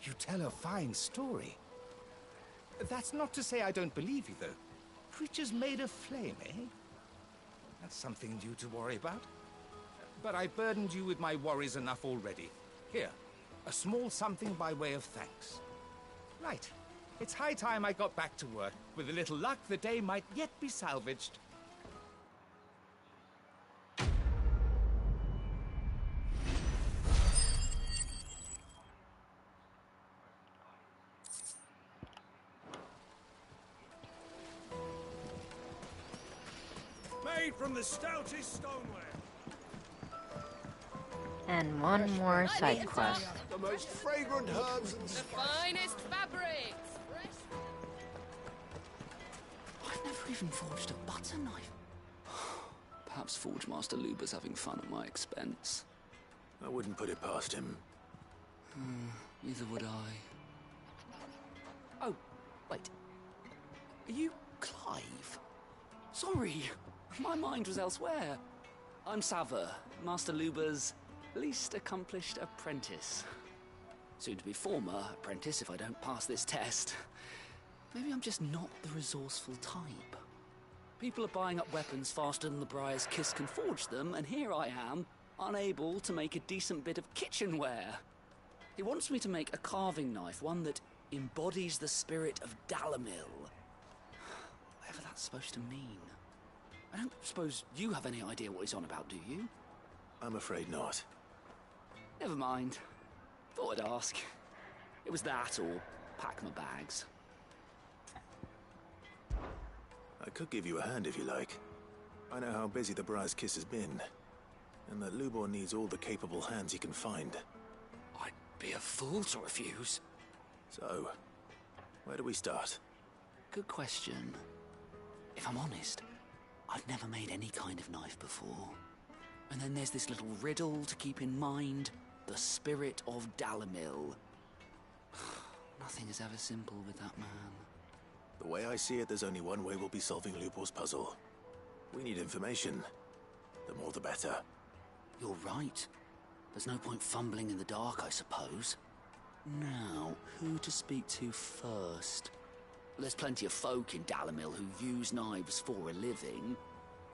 You tell a fine story. That's not to say I don't believe you, though. Creatures made of flame, eh? That's something new to worry about. but I burdened you with my worries enough already. Here, a small something by way of thanks. Right. It's high time I got back to work. With a little luck, the day might yet be salvaged. Made from the stoutest stoneware. And one more side quest. The most fragrant herbs and The finest fabrics. I've never even forged a butter knife. Perhaps Forge Master Luber's having fun at my expense. I wouldn't put it past him. Neither would I. Oh, wait. Are you Clive? Sorry, my mind was elsewhere. I'm Sava, Master Luber's least accomplished apprentice. Soon to be former apprentice if I don't pass this test. Maybe I'm just not the resourceful type. People are buying up weapons faster than the Briar's Kiss can forge them, and here I am, unable to make a decent bit of kitchenware. He wants me to make a carving knife, one that embodies the spirit of Dalamil. Whatever that's supposed to mean. I don't suppose you have any idea what he's on about, do you? I'm afraid not. Never mind. Thought I'd ask. It was that or pack my bags. I could give you a hand if you like. I know how busy the Briar's Kiss has been, and that Lubor needs all the capable hands he can find. I'd be a fool to refuse. So, where do we start? Good question. If I'm honest, I've never made any kind of knife before. And then there's this little riddle to keep in mind. The spirit of Dalamil. Nothing is ever simple with that man. The way I see it, there's only one way we'll be solving Lubor's puzzle. We need information. The more the better. You're right. There's no point fumbling in the dark, I suppose. Now, who to speak to first? There's plenty of folk in Dalamil who use knives for a living.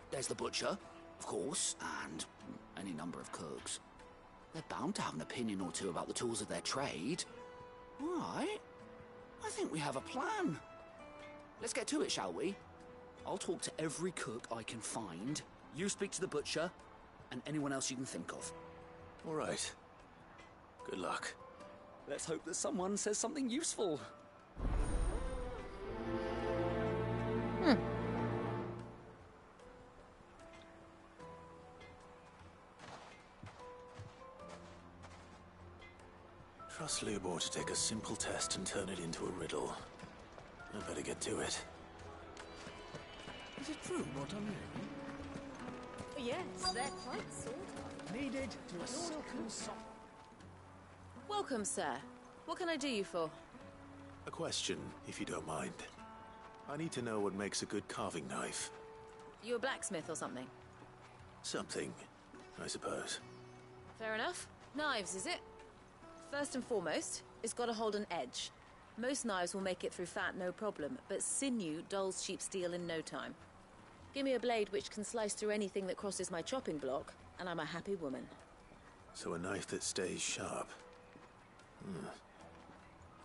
There's the butcher, of course, and any number of cooks. They're bound to have an opinion or two about the tools of their trade. All right. I think we have a plan. Let's get to it, shall we? I'll talk to every cook I can find. You speak to the butcher, and anyone else you can think of. All right. Good luck. Let's hope that someone says something useful. Trust Lubor to take a simple test and turn it into a riddle. I better get to it. Is it true what I'm hearing? Yes, they're quite sort of. Needed to a silken soft. Welcome, sir. What can I do you for? A question, if you don't mind. I need to know what makes a good carving knife. You a blacksmith or something? Something, I suppose. Fair enough. Knives, is it? First and foremost, it's got to hold an edge. Most knives will make it through fat no problem, but sinew dulls cheap steel in no time. Give me a blade which can slice through anything that crosses my chopping block, and I'm a happy woman. So a knife that stays sharp.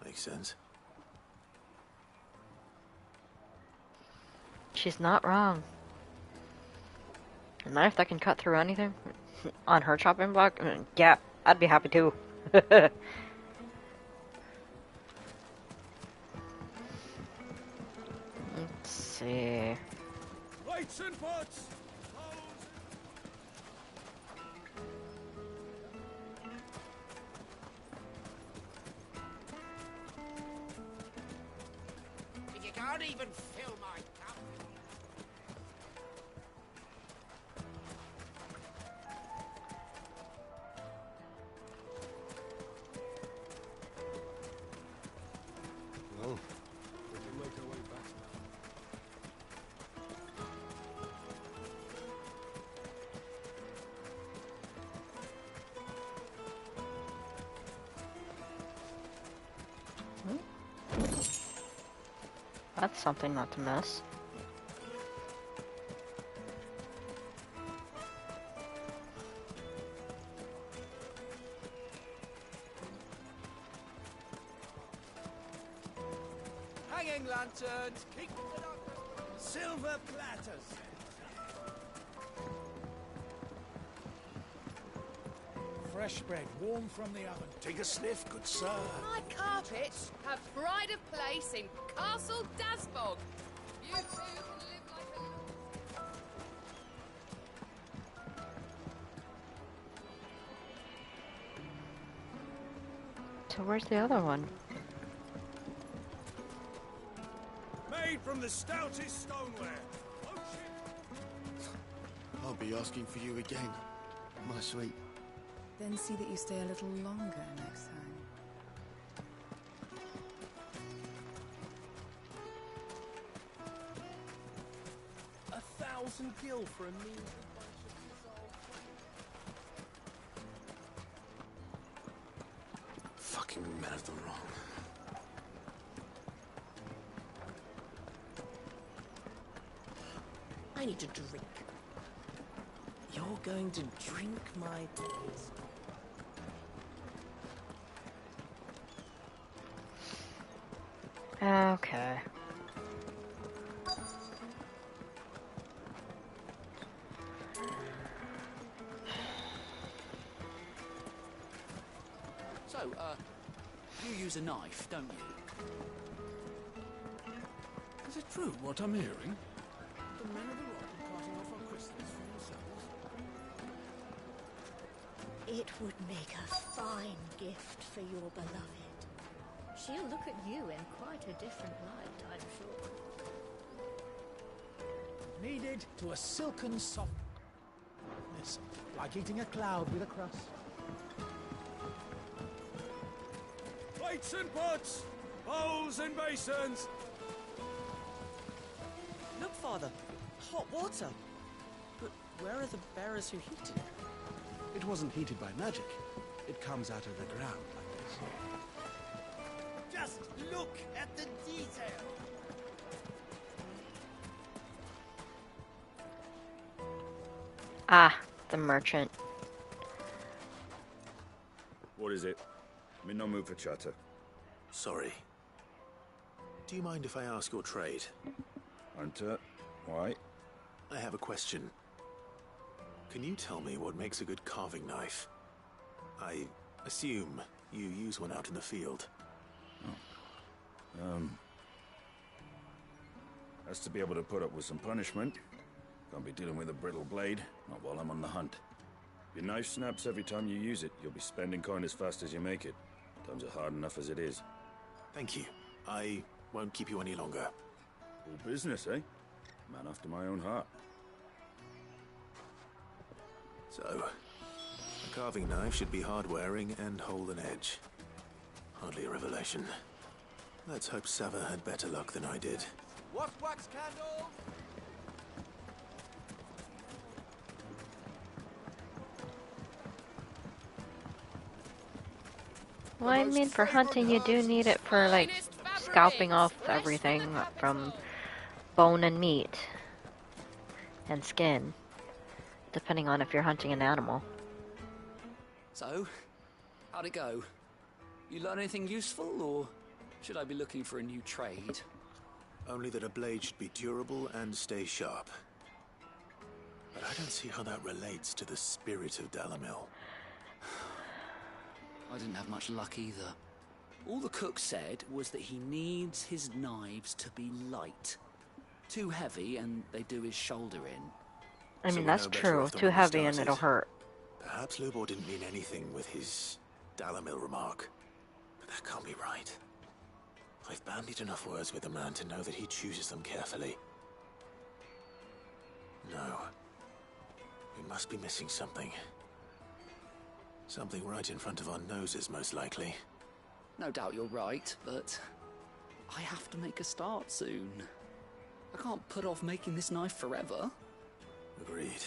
Makes sense. She's not wrong. A knife that can cut through anything on her chopping block? Yeah, I'd be happy too. Let's see. Lights and pots! You can't even fill my cup. Well, we can make our way back. That's something not to miss. Hanging lanterns, keep the dark. Silver platters. Fresh bread, warm from the oven. Take a sniff, good sir. My carpets have pride of place in Castle Dasbog. You two can live like a lord. So where's the other one? Made from the stoutest stoneware. Oh, shit. I'll be asking for you again, my sweet. Then see that you stay a little longer next time. $1,000 gil for a measly bunch of dissolved. Fucking men of the wrong. I need to drink. You're going to drink my taste. Okay. So, you use a knife, don't you? Is it true what I'm hearing? The men of the rock are cutting off our crystals for themselves. It would make a fine gift for your beloved. She'll look at you in quite a different light, I'm sure. Kneaded to a silken softness, like eating a cloud with a crust. Plates and pots, bowls and basins. Look, Father, hot water. But where are the bearers who heated it? It wasn't heated by magic. It comes out of the ground like this. Just look at the detail. Ah, the merchant. What is it? I'm in no mood for chatter. Sorry. Do you mind if I ask your trade? Hunter, why? I have a question. Can you tell me what makes a good carving knife? I assume you use one out in the field. Has to be able to put up with some punishment. Can't be dealing with a brittle blade, not while I'm on the hunt. If your knife snaps every time you use it, you'll be spending coin as fast as you make it. Times are hard enough as it is. Thank you. I won't keep you any longer. All business, eh? Man after my own heart. So, a carving knife should be hard-wearing and hold an edge. Hardly a revelation. Let's hope Sava had better luck than I did. What wax candles? Well, I mean, for hunting, you do need it for, like, scalping off everything from bone and meat and skin, depending on if you're hunting an animal. So, how'd it go? You learn anything useful, or should I be looking for a new trade? Only that a blade should be durable and stay sharp. But I don't see how that relates to the spirit of Dalamil. I didn't have much luck either. All the cook said was that he needs his knives to be light. Too heavy and they do his shoulder in. I mean, that's true. Too heavy and it'll hurt. Perhaps Lubor didn't mean anything with his Dalamil remark. But that can't be right. I've bandied enough words with the man to know that he chooses them carefully. No. We must be missing something. Something right in front of our noses, most likely. No doubt you're right, but I have to make a start soon. I can't put off making this knife forever. Agreed.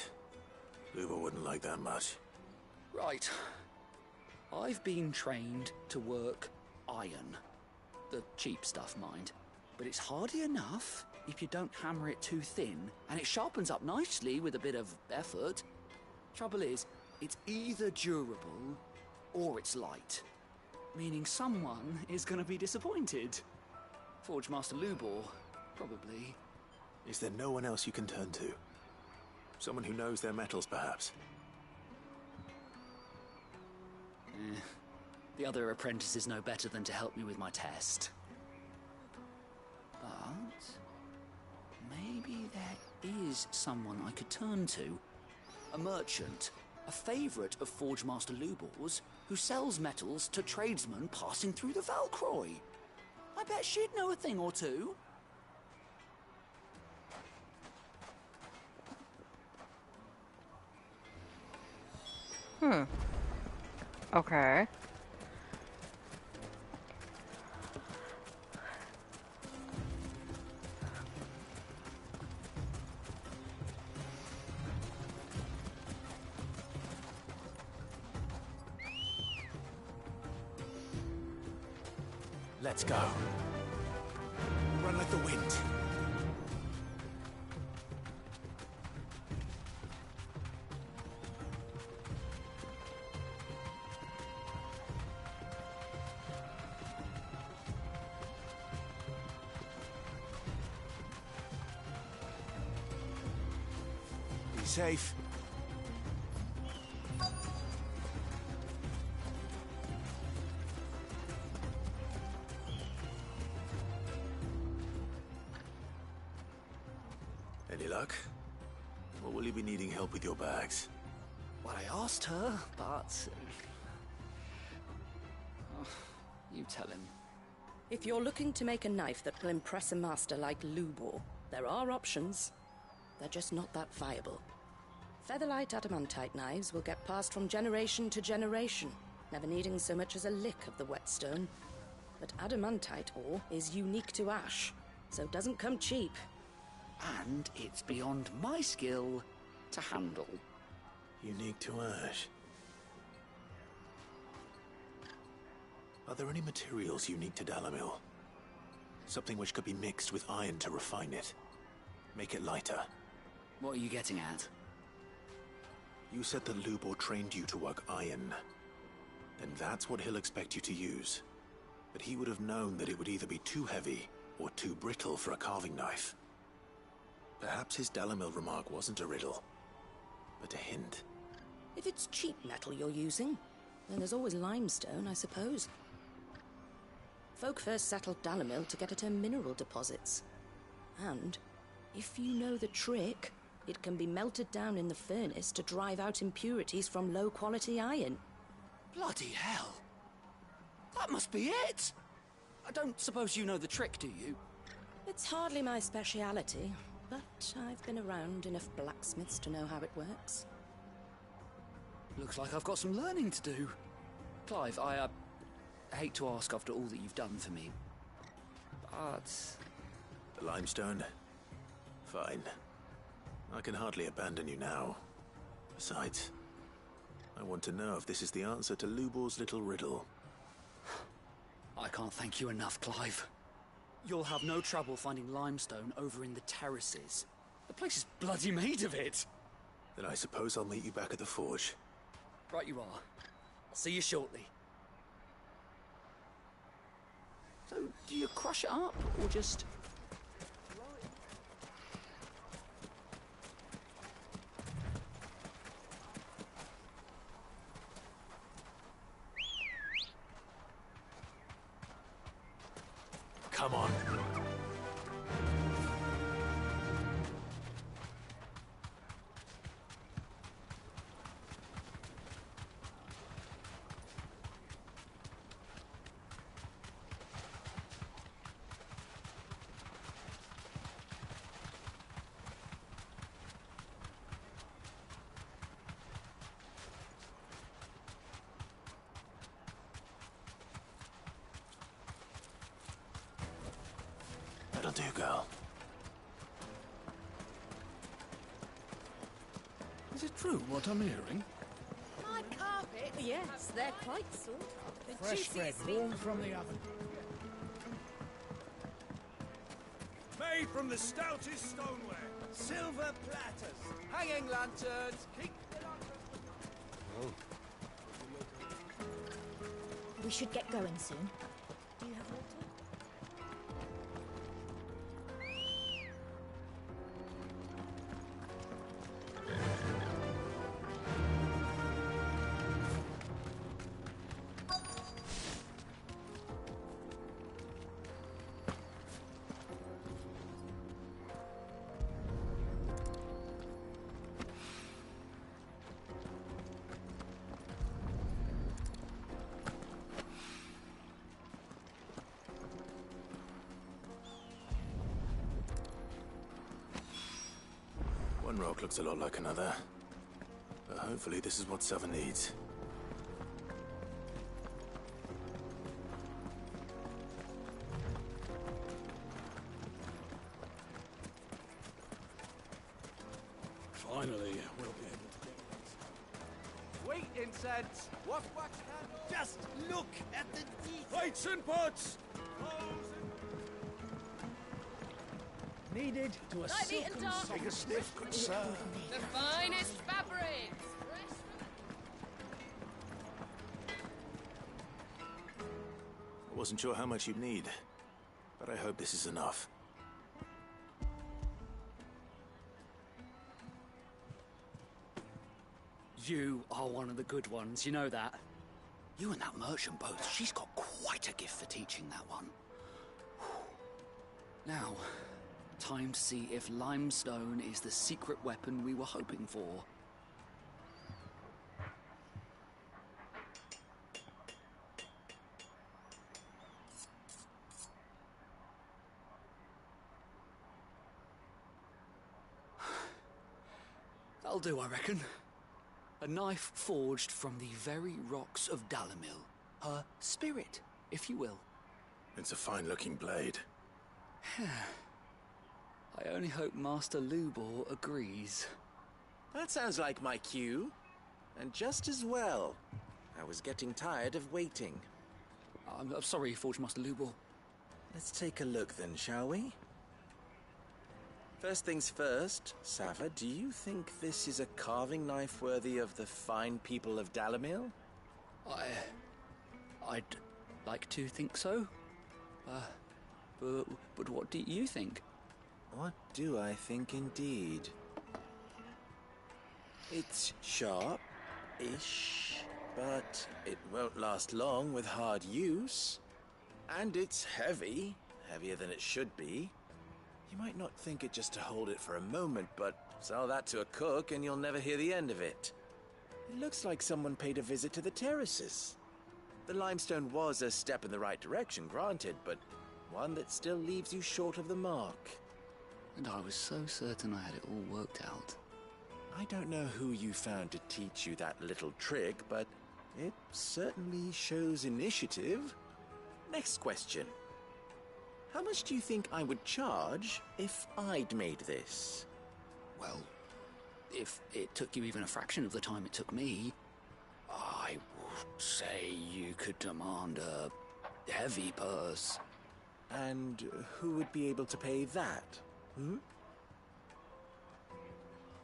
Lubor wouldn't like that much. Right. I've been trained to work iron. The cheap stuff, mind. But it's hardy enough if you don't hammer it too thin, and it sharpens up nicely with a bit of effort. Trouble is, it's either durable or it's light. Meaning someone is going to be disappointed. Forge Master Lubor, probably. Is there no one else you can turn to? Someone who knows their metals, perhaps? The other apprentices know better than to help me with my test. But maybe there is someone I could turn to. A merchant, a favourite of Forge Master Lubor's, who sells metals to tradesmen passing through the Valcroy. I bet she'd know a thing or two. Okay. Let's go. Run like the wind. Be safe. Any luck? Or will you be needing help with your bags? Well, I asked her, but... Oh, you tell him. If you're looking to make a knife that will impress a master like Lubor, there are options. They're just not that viable. Featherlight adamantite knives will get passed from generation to generation, never needing so much as a lick of the whetstone. But adamantite ore is unique to ash, so it doesn't come cheap. And it's beyond my skill to handle. Unique to ash. Are there any materials unique to Dalamil? Something which could be mixed with iron to refine it. Make it lighter. What are you getting at? You said that Lubor trained you to work iron. Then that's what he'll expect you to use. But he would have known that it would either be too heavy or too brittle for a carving knife. Perhaps his Dalamil remark wasn't a riddle, but a hint. If it's cheap metal you're using, then there's always limestone, I suppose. Folk first settled Dalamil to get at her mineral deposits. And, if you know the trick, it can be melted down in the furnace to drive out impurities from low-quality iron. Bloody hell! That must be it! I don't suppose you know the trick, do you? It's hardly my speciality, but I've been around enough blacksmiths to know how it works. Looks like I've got some learning to do. Clive, I hate to ask after all that you've done for me, but... The limestone? Fine. I can hardly abandon you now. Besides, I want to know if this is the answer to Lubor's little riddle. I can't thank you enough, Clive. You'll have no trouble finding limestone over in the terraces. The place is bloody made of it. Then I suppose I'll meet you back at the forge. Right you are. I'll see you shortly. So, do you crush it up, or just... Come on. That'll do, girl. Is it true what I'm hearing? My carpet? Yes, they're quite sought after. Fresh bread, warm from the oven. Made from the stoutest stoneware. Silver platters. Hanging lanterns. Keep the lanterns. We should get going soon. Do you have water? One rock looks a lot like another. But hopefully this is what Sava needs. Finally, we'll be able to get Sweet incense! What wax candle? Just look at the details! Plates and pots! Needed to a Lightly silken and dark. soft. Take a sniff, good sir. The finest fabrics! I wasn't sure how much you'd need, but I hope this is enough. You are one of the good ones, you know that. You and that merchant both, she's got quite a gift for teaching that one. Now, time to see if limestone is the secret weapon we were hoping for. That'll do, I reckon. A knife forged from the very rocks of Dalimil. Her spirit, if you will. It's a fine-looking blade. I only hope Master Lubor agrees. That sounds like my cue. And just as well. I was getting tired of waiting. I'm sorry, Forge Master Lubor. Let's take a look then, shall we? First things first, Sava, do you think this is a carving knife worthy of the fine people of Dalimil? I'd like to think so. But what do you think? What do I think indeed? It's sharp-ish, but it won't last long with hard use. And it's heavy, heavier than it should be. You might not think it just to hold it for a moment, but sell that to a cook and you'll never hear the end of it. It looks like someone paid a visit to the terraces. The limestone was a step in the right direction, granted, but one that still leaves you short of the mark. And I was so certain I had it all worked out. I don't know who you found to teach you that little trick, but it certainly shows initiative. Next question. How much do you think I would charge if I'd made this? Well, if it took you even a fraction of the time it took me, I would say you could demand a heavy purse. And who would be able to pay that?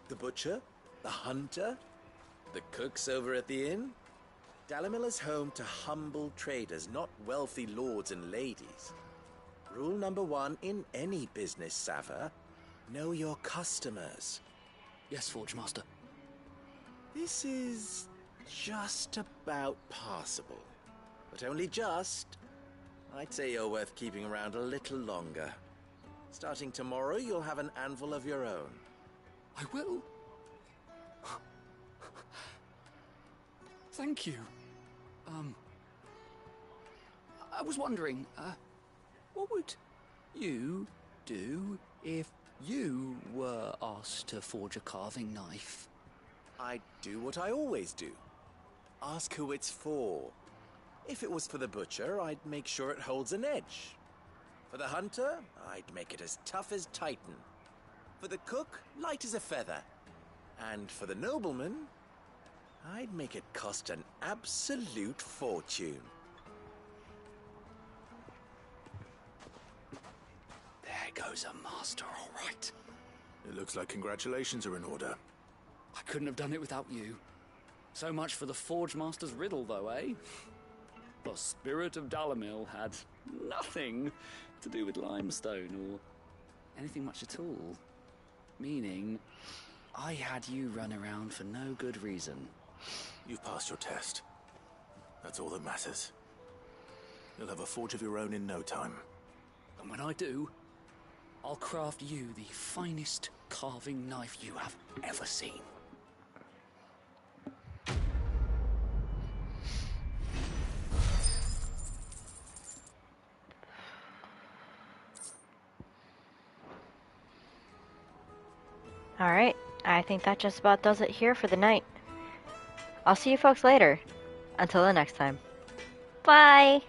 The butcher? The hunter? The cooks over at the inn? Dalimil is home to humble traders, not wealthy lords and ladies. Rule number 1 in any business, Sava, know your customers. Yes, Forge Master. This is just about passable. But only just. I'd say you're worth keeping around a little longer. Starting tomorrow, you'll have an anvil of your own. I will. Thank you. I was wondering, what would you do if you were asked to forge a carving knife? I'd do what I always do. Ask who it's for. If it was for the butcher, I'd make sure it holds an edge. For the hunter, I'd make it as tough as Titan. For the cook, light as a feather. And for the nobleman, I'd make it cost an absolute fortune. There goes a master, all right. It looks like congratulations are in order. I couldn't have done it without you. So much for the Forge Master's riddle, though, eh? The spirit of Dalimil had nothing to do with limestone or anything much at all. Meaning, I had you run around for no good reason. You've passed your test. That's all that matters. You'll have a forge of your own in no time. And when I do, I'll craft you the finest carving knife you have ever seen. Alright, I think that just about does it here for the night. I'll see you folks later. Until the next time. Bye!